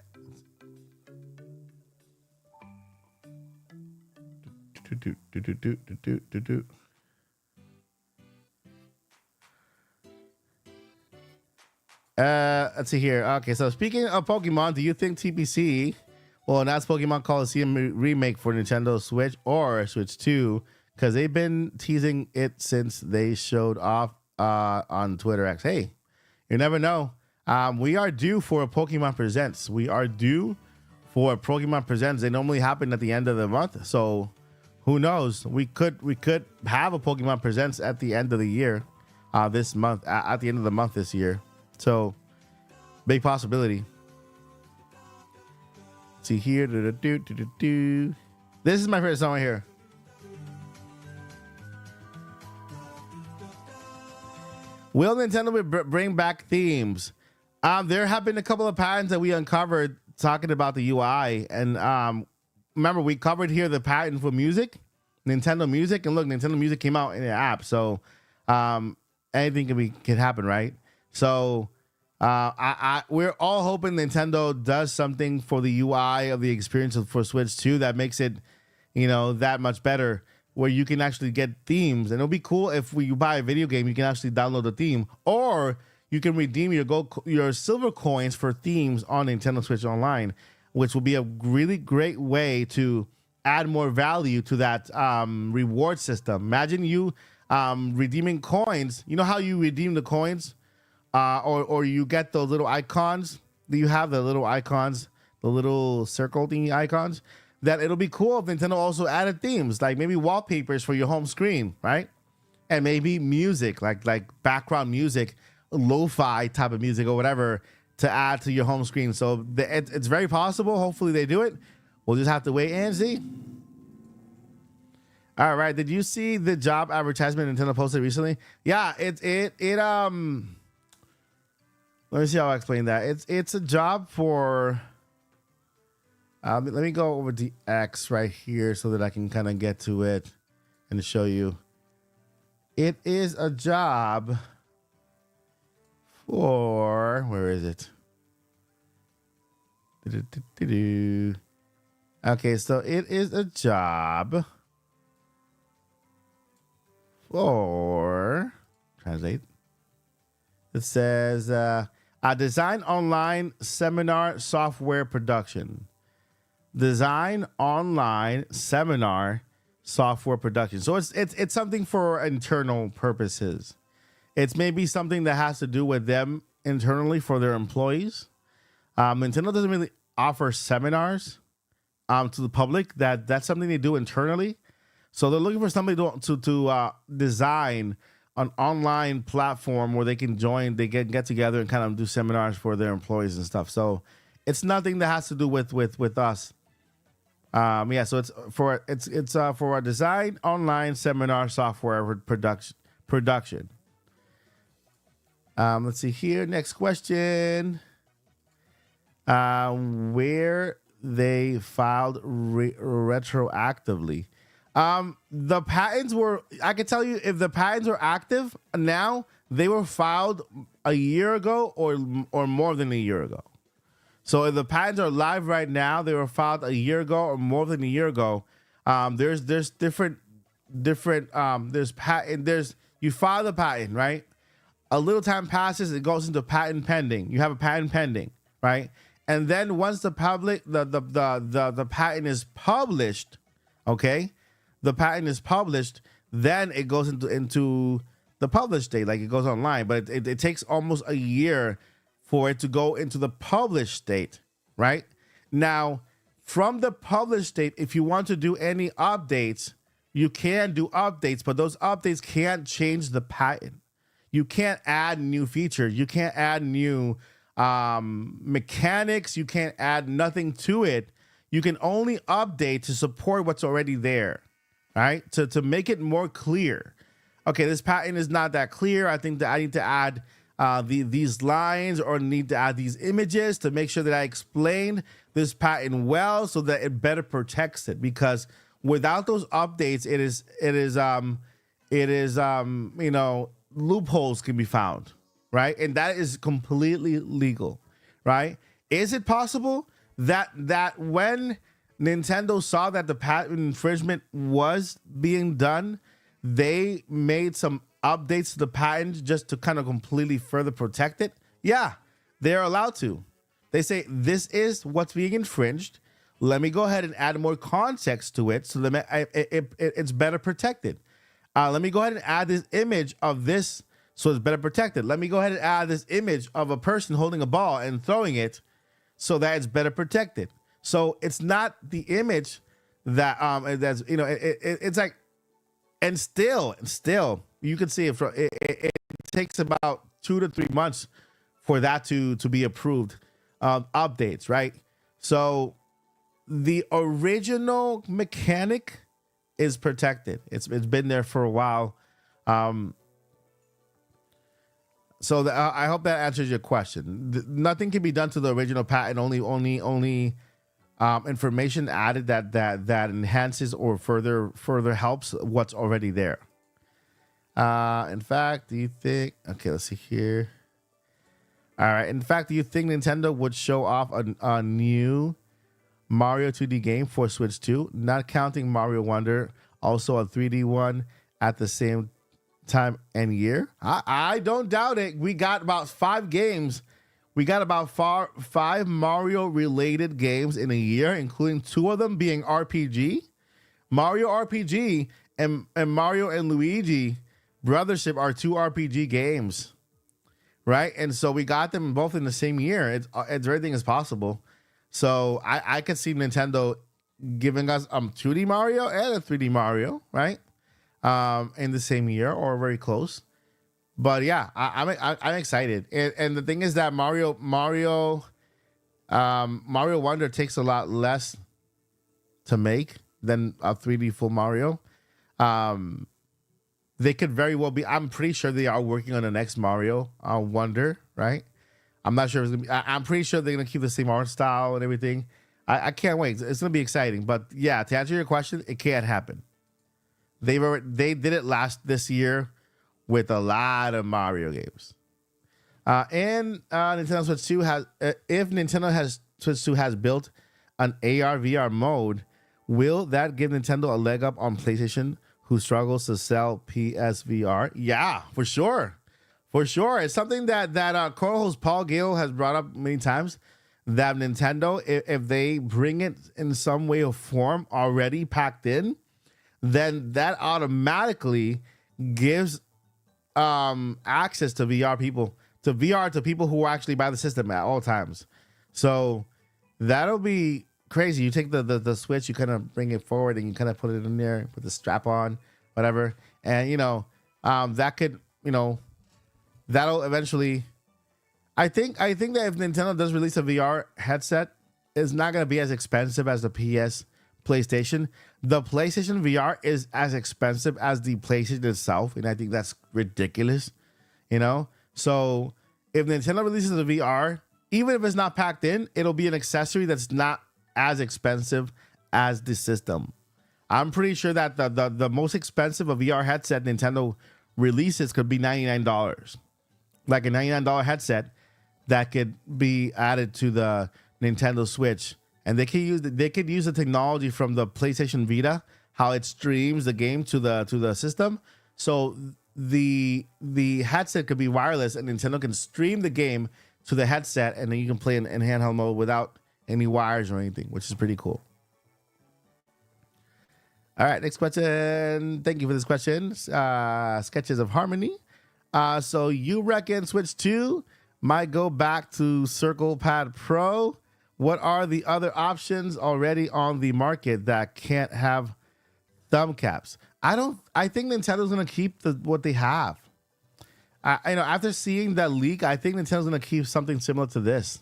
Let's see here. Okay, so speaking of Pokemon, do you think TPC will announce Pokemon Coliseum remake for Nintendo Switch or Switch 2? Because they've been teasing it since they showed off on Twitter X. Hey, you never know. We are due for a Pokemon Presents. We are due for Pokemon Presents. They normally happen at the end of the month, so who knows? We could have a Pokemon Presents at the end of the year, this month, at the end of the month this year. So big possibility. See here. This is my favorite song right here. Will Nintendo bring back themes? There have been a couple of patents that we uncovered talking about the UI, and remember we covered here the patent for music, Nintendo Music, and look, Nintendo Music came out in the app, so anything can happen, right? So we're all hoping Nintendo does something for the UI of the experience for Switch 2 that makes it, that much better, where you can actually get themes. And it'll be cool if you buy a video game, you can actually download the theme, or you can redeem your silver coins for themes on Nintendo Switch Online, which will be a really great way to add more value to that reward system. Imagine you redeeming coins. You know how you redeem the coins? Or you get those little icons. You have the little icons, the little circle thingy icons. That it'll be cool if Nintendo also added themes, like maybe wallpapers for your home screen, right? And maybe music, like background music, lo-fi type of music or whatever to add to your home screen. So it's very possible. Hopefully they do it. We'll just have to wait and see. All right. Did you see the job advertisement Nintendo posted recently? Yeah, it let me see how I explain that. It's a job for let me go over the X right here so that I can kind of get to it and show you. It is a job for, where is it? Okay, so it is a job for, translate. It says a design online seminar software production. Design online seminar software production. So it's something for internal purposes. It's maybe something that has to do with them internally for their employees. Nintendo doesn't really offer seminars to the public. That's something they do internally. So they're looking for somebody to design an online platform where they can get together and kind of do seminars for their employees and stuff. So it's nothing that has to do with us. Yeah, so it's for a design online seminar software production. Let's see here. Next question. Where they filed retroactively. The patents were, I can tell you, if the patents are active now, they were filed a year ago or more than a year ago. So if the patents are live right now, they were filed a year ago or more than a year ago. There's different there's you file the patent, right? A little time passes, it goes into patent pending. You have a patent pending, right? And then once the patent is published, okay, the patent is published, then it goes into the published state, like it goes online. But it takes almost a year for it to go into the published state, right? Now, from the published state, if you want to do any updates, you can do updates, but those updates can't change the patent. You can't add new features. You can't add new mechanics. You can't add nothing to it. You can only update to support what's already there, right? To make it more clear. Okay, this patent is not that clear. I think that I need to add these lines or need to add these images to make sure that I explain this patent well so that it better protects it. Because without those updates, it is loopholes can be found, right? And that is completely legal, right? Is it possible that when Nintendo saw that the patent infringement was being done, they made some updates to the patent just to kind of completely further protect it? Yeah, they're allowed to. They say, this is what's being infringed. Let me go ahead and add more context to it so that it's better protected. Let me go ahead and add this image of this so it's better protected. Let me go ahead and add this image of a person holding a ball and throwing it so that it's better protected. So it's not the image that that's, you know, it's like, and still you can see it takes about 2 to 3 months for that to be approved, updates, right? So the original mechanic is protected. It's been there for a while. So I hope that answers your question. Nothing can be done to the original patent. Only information added that enhances or further helps what's already there. In fact, do you think? Okay, let's see here. All right. In fact, do you think Nintendo would show off a new Mario 2D game for Switch 2, not counting Mario Wonder, also a 3D one at the same time and year? I don't doubt it. We got about 5 games. We got about 5 Mario related games in a year, including 2 of them being RPG. Mario RPG and Mario and Luigi Brothership are 2 RPG games, right? And so we got them both in the same year. It's everything is possible. So I could see Nintendo giving us 2D Mario and a 3D Mario, right? In the same year or very close. But yeah, I'm excited. And the thing is that Mario Wonder takes a lot less to make than a 3D full Mario. They could very well be. I'm pretty sure they are working on the next Mario Wonder, right? I'm not sure if it's gonna be. I'm pretty sure they're gonna keep the same art style and everything. I can't wait. It's gonna be exciting. But yeah, to answer your question, it can't happen. They did it this year with a lot of Mario games. And Nintendo Switch 2 has, if Nintendo Switch 2 has built an AR VR mode, will that give Nintendo a leg up on PlayStation, who struggles to sell PSVR? Yeah, for sure. For sure. It's something that co-host Paul Gale has brought up many times, that Nintendo, if they bring it in some way or form already packed in, then that automatically gives access to VR to people who actually buy the system at all times. So that'll be crazy. You take the Switch, you kind of bring it forward and you kind of put it in there, put the strap on, whatever. And, that could, that'll eventually, I think that if Nintendo does release a VR headset, it's not going to be as expensive as the PS PlayStation. The PlayStation VR is as expensive as the PlayStation itself, and I think that's ridiculous. You know, so if Nintendo releases a VR, even if it's not packed in, it'll be an accessory that's not as expensive as the system. I'm pretty sure that the most expensive of VR headset Nintendo releases could be $99, like a $99 headset that could be added to the Nintendo Switch, and they could use the technology from the PlayStation Vita, how it streams the game to the system. So the headset could be wireless, and Nintendo can stream the game to the headset, and then you can play in handheld mode without any wires or anything, which is pretty cool. All right, next question. Thank you for this question. Sketches of Harmony. So you reckon Switch 2 might go back to Circle Pad Pro? What are the other options already on the market that can't have thumb caps? I think Nintendo's gonna keep what they have. After seeing that leak, I think Nintendo's gonna keep something similar to this,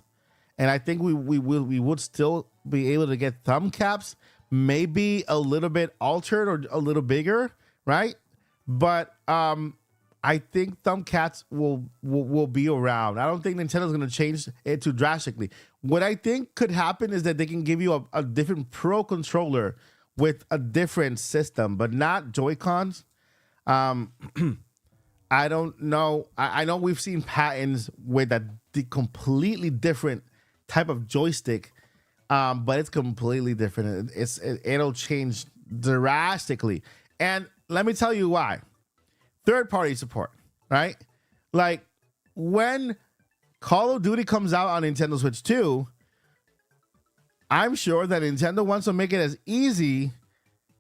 and I think we would still be able to get thumb caps, maybe a little bit altered or a little bigger, right? But I think thumb caps will be around. I don't think Nintendo's gonna change it too drastically. What I think could happen is that they can give you a different Pro controller with a different system, but not Joy-Cons. I don't know. I know we've seen patents with the completely different type of joystick, but it's completely different. It'll change drastically. And let me tell you why. Third-party support, right? Like when Call of Duty comes out on Nintendo Switch 2, I'm sure that Nintendo wants to make it as easy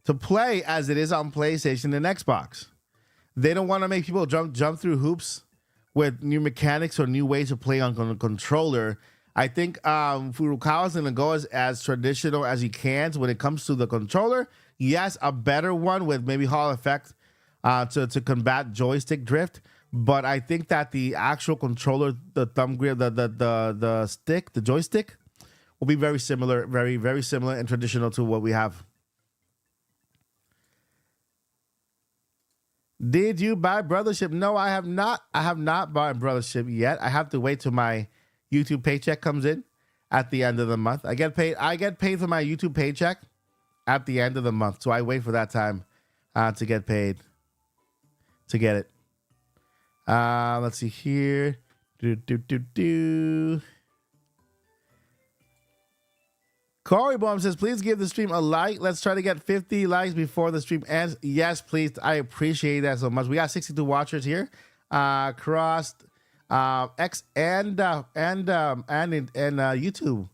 to play as it is on PlayStation and Xbox. They don't want to make people jump through hoops with new mechanics or new ways to play on a controller. I think Furukawa's going to go as traditional as he can when it comes to the controller. Yes, a better one with maybe Hall effect to combat joystick drift. But I think that the actual controller, the thumb grip, the stick, the joystick, will be very similar, very, very similar and traditional to what we have. Did you buy Brothership? No, I have not. I have not bought Brothership yet. I have to wait till my YouTube paycheck comes in at the end of the month. I get paid for my YouTube paycheck at the end of the month. So I wait for that time to get paid to get it. Let's see here. Corey Baum says, please give the stream a like. Let's try to get 50 likes before the stream ends. Yes, please. I appreciate that so much. We got 62 watchers here. Across X and YouTube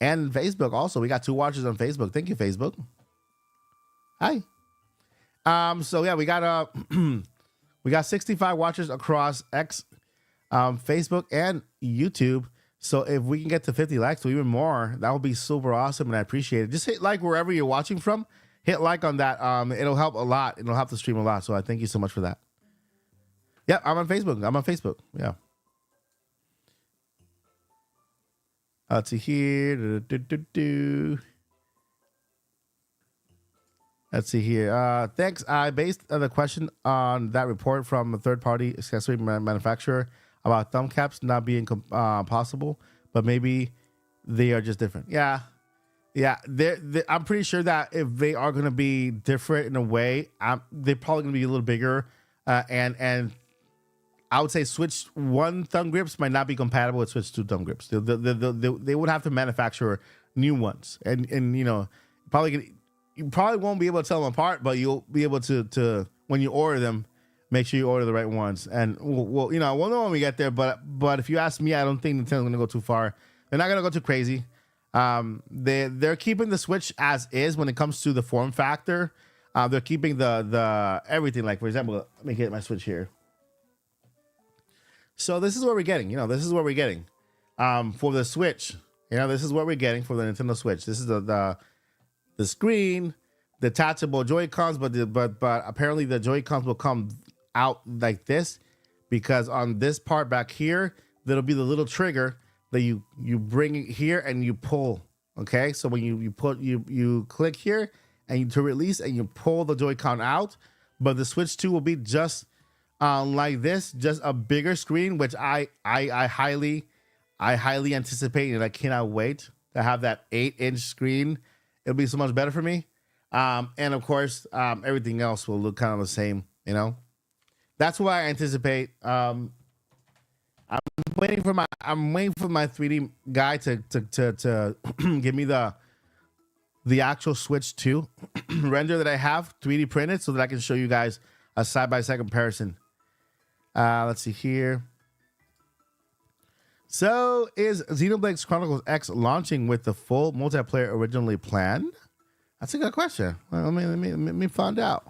and Facebook also. We got 2 watchers on Facebook. Thank you, Facebook. Hi. So yeah, we got we got 65 watchers across X, Facebook, and YouTube. So if we can get to 50 likes or even more, that would be super awesome, and I appreciate it. Just hit like wherever you're watching from. Hit like on that. It'll help a lot. It'll help the stream a lot. So I thank you so much for that. Yeah, I'm on Facebook. Yeah. Let's see here. Let's see here. Thanks. I based the question on that report from a third-party accessory manufacturer about thumb caps not being possible, but maybe they are just different. Yeah. I'm pretty sure that if they are going to be different in a way, they're probably going to be a little bigger. And I would say Switch 1 thumb grips might not be compatible with Switch 2 thumb grips. They would have to manufacture new ones, and you probably won't be able to tell them apart, but you'll be able to when you order them. Make sure you order the right ones, and we'll know when we get there. But if you ask me, I don't think Nintendo's gonna go too far. They're not gonna go too crazy. They're keeping the Switch as is when it comes to the form factor. They're keeping the everything. Like for example, let me get my Switch here. So this is what we're getting. This is what we're getting for the Switch. This is what we're getting for the Nintendo Switch. This is the screen, the detachable Joy-Cons, but apparently the Joy-Cons will come out like this, because on this part back here, there'll be the little trigger that you bring it here and you pull Okay, so when you click here and you to release and you pull the Joy-Con out, but the Switch 2 will be just like this, just a bigger screen, which I highly anticipate, and I cannot wait to have that 8-inch screen. It'll be so much better for me. And of course, everything else will look kind of the same, you know. That's why I anticipate. I'm waiting for my 3D guy to give me the actual Switch 2 render that I have 3D printed so that I can show you guys a side-by-side comparison. Let's see here. So is Xenoblade Chronicles X launching with the full multiplayer originally planned? That's a good question. Well, let me find out.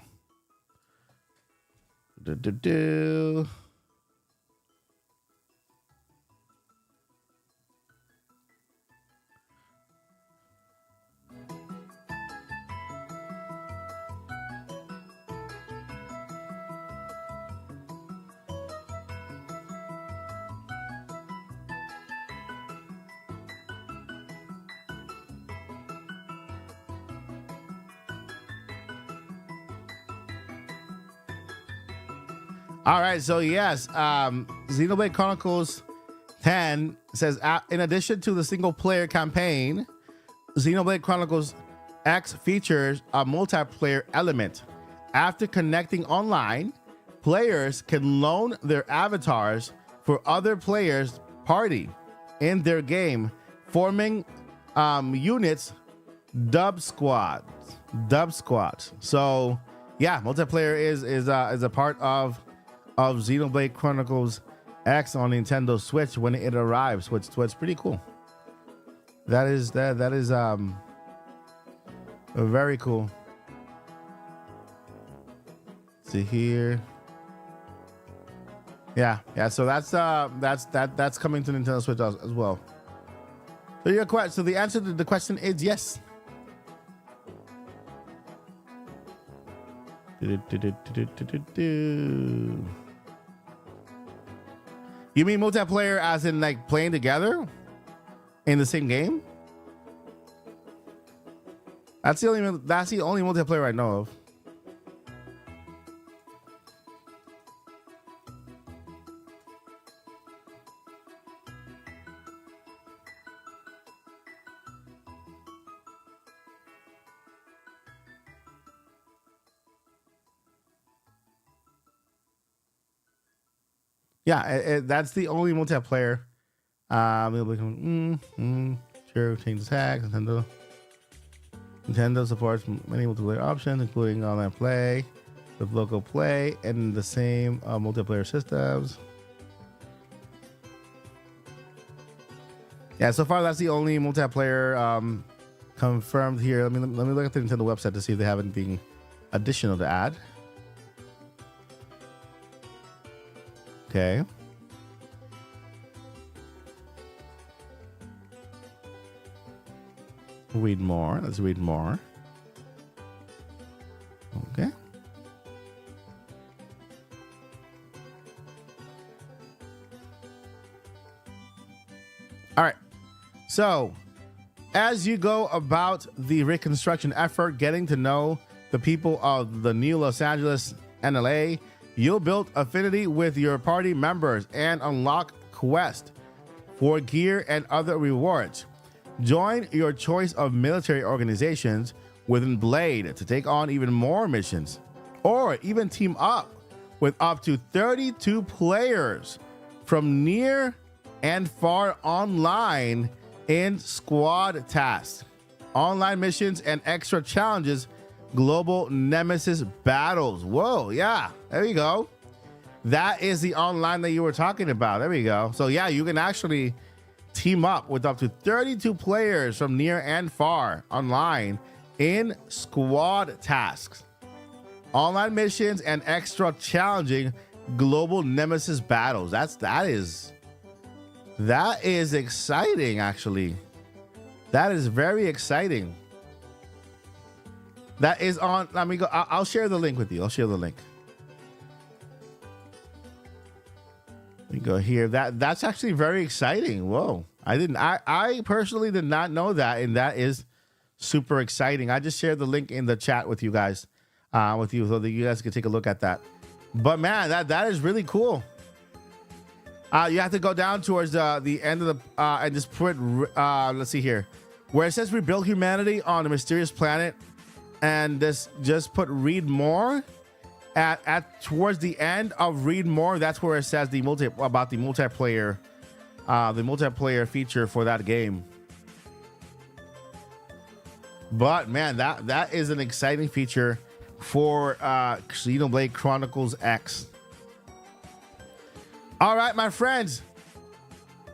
All right, so yes, Xenoblade Chronicles 10 says, in addition to the single-player campaign, Xenoblade Chronicles X features a multiplayer element. After connecting online, players can loan their avatars for other players' party in their game, forming units, dub squads. So yeah, multiplayer is a part of Xenoblade Chronicles X on Nintendo Switch when it arrives, which pretty cool. That is very cool. See here. Yeah. So that's coming to Nintendo Switch as well. So your question. So the answer to the question is yes. You mean multiplayer as in like playing together in the same game? That's the only multiplayer I know of. Yeah, that's the only multiplayer. Sure, change the tags. Nintendo supports many multiplayer options, including online play, with local play, and the same multiplayer systems. Yeah, so far that's the only multiplayer confirmed here. Let me look at the Nintendo website to see if they have anything additional to add. Okay. Read more. Let's read more. Okay. All right. So, as you go about the reconstruction effort, getting to know the people of the new Los Angeles and LA, you'll build affinity with your party members and unlock quests for gear and other rewards. Join your choice of military organizations within Blade to take on even more missions, or even team up with up to 32 players from near and far online in squad tasks, online missions, and extra challenges. Global Nemesis battles. Whoa, yeah, there you go. That is the online that you were talking about. There we go. So yeah, you can actually team up with up to 32 players from near and far online in squad tasks, online missions, and extra challenging global Nemesis battles. That is exciting, actually. That is very exciting. That is on. Let me go. I'll share the link with you. I'll share the link. go here. That's actually very exciting. Whoa. I personally did not know that, and that is super exciting. I just shared the link in the chat with you guys, so that you guys can take a look at that. But man, that is really cool. You have to go down towards the end of the and just put let's see here, where it says rebuild humanity on a mysterious planet, and this just put read more. At towards the end of read more, that's where it says about the multiplayer feature for that game. But man, that is an exciting feature for Xenoblade Chronicles X. All right, my friends,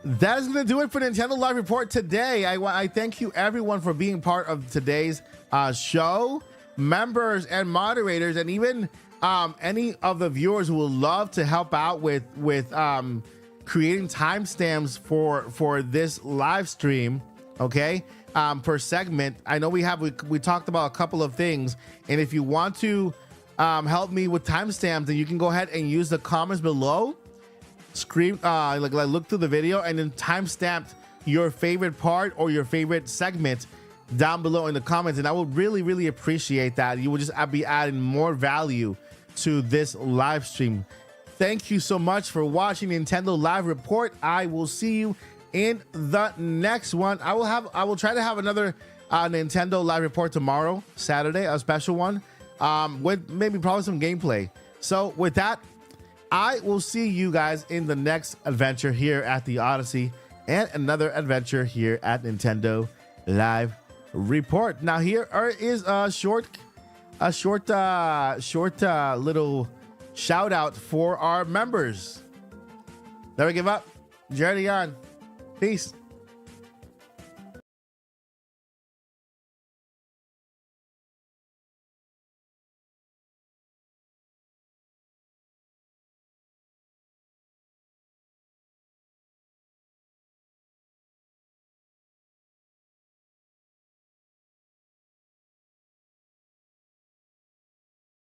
that is going to do it for Nintendo Live Report today. I thank you everyone for being part of today's show, members and moderators, and even any of the viewers who would love to help out with creating timestamps for this live stream, okay, per segment. I know we talked about a couple of things, and if you want to help me with timestamps, then you can go ahead and use the comments below. Look through the video and then timestamp your favorite part or your favorite segment down below in the comments, and I would really appreciate that. You will just be adding more value to this live stream. Thank you so much for watching Nintendo Live Report. I will see you in the next one. I will try to have another Nintendo Live Report tomorrow, Saturday, a special one, with probably some gameplay. So with that, I will see you guys in the next adventure here at the Odyssey and another adventure here at Nintendo Live Report. Now here is a short little shout out for our members. Never give up. Journey on. Peace.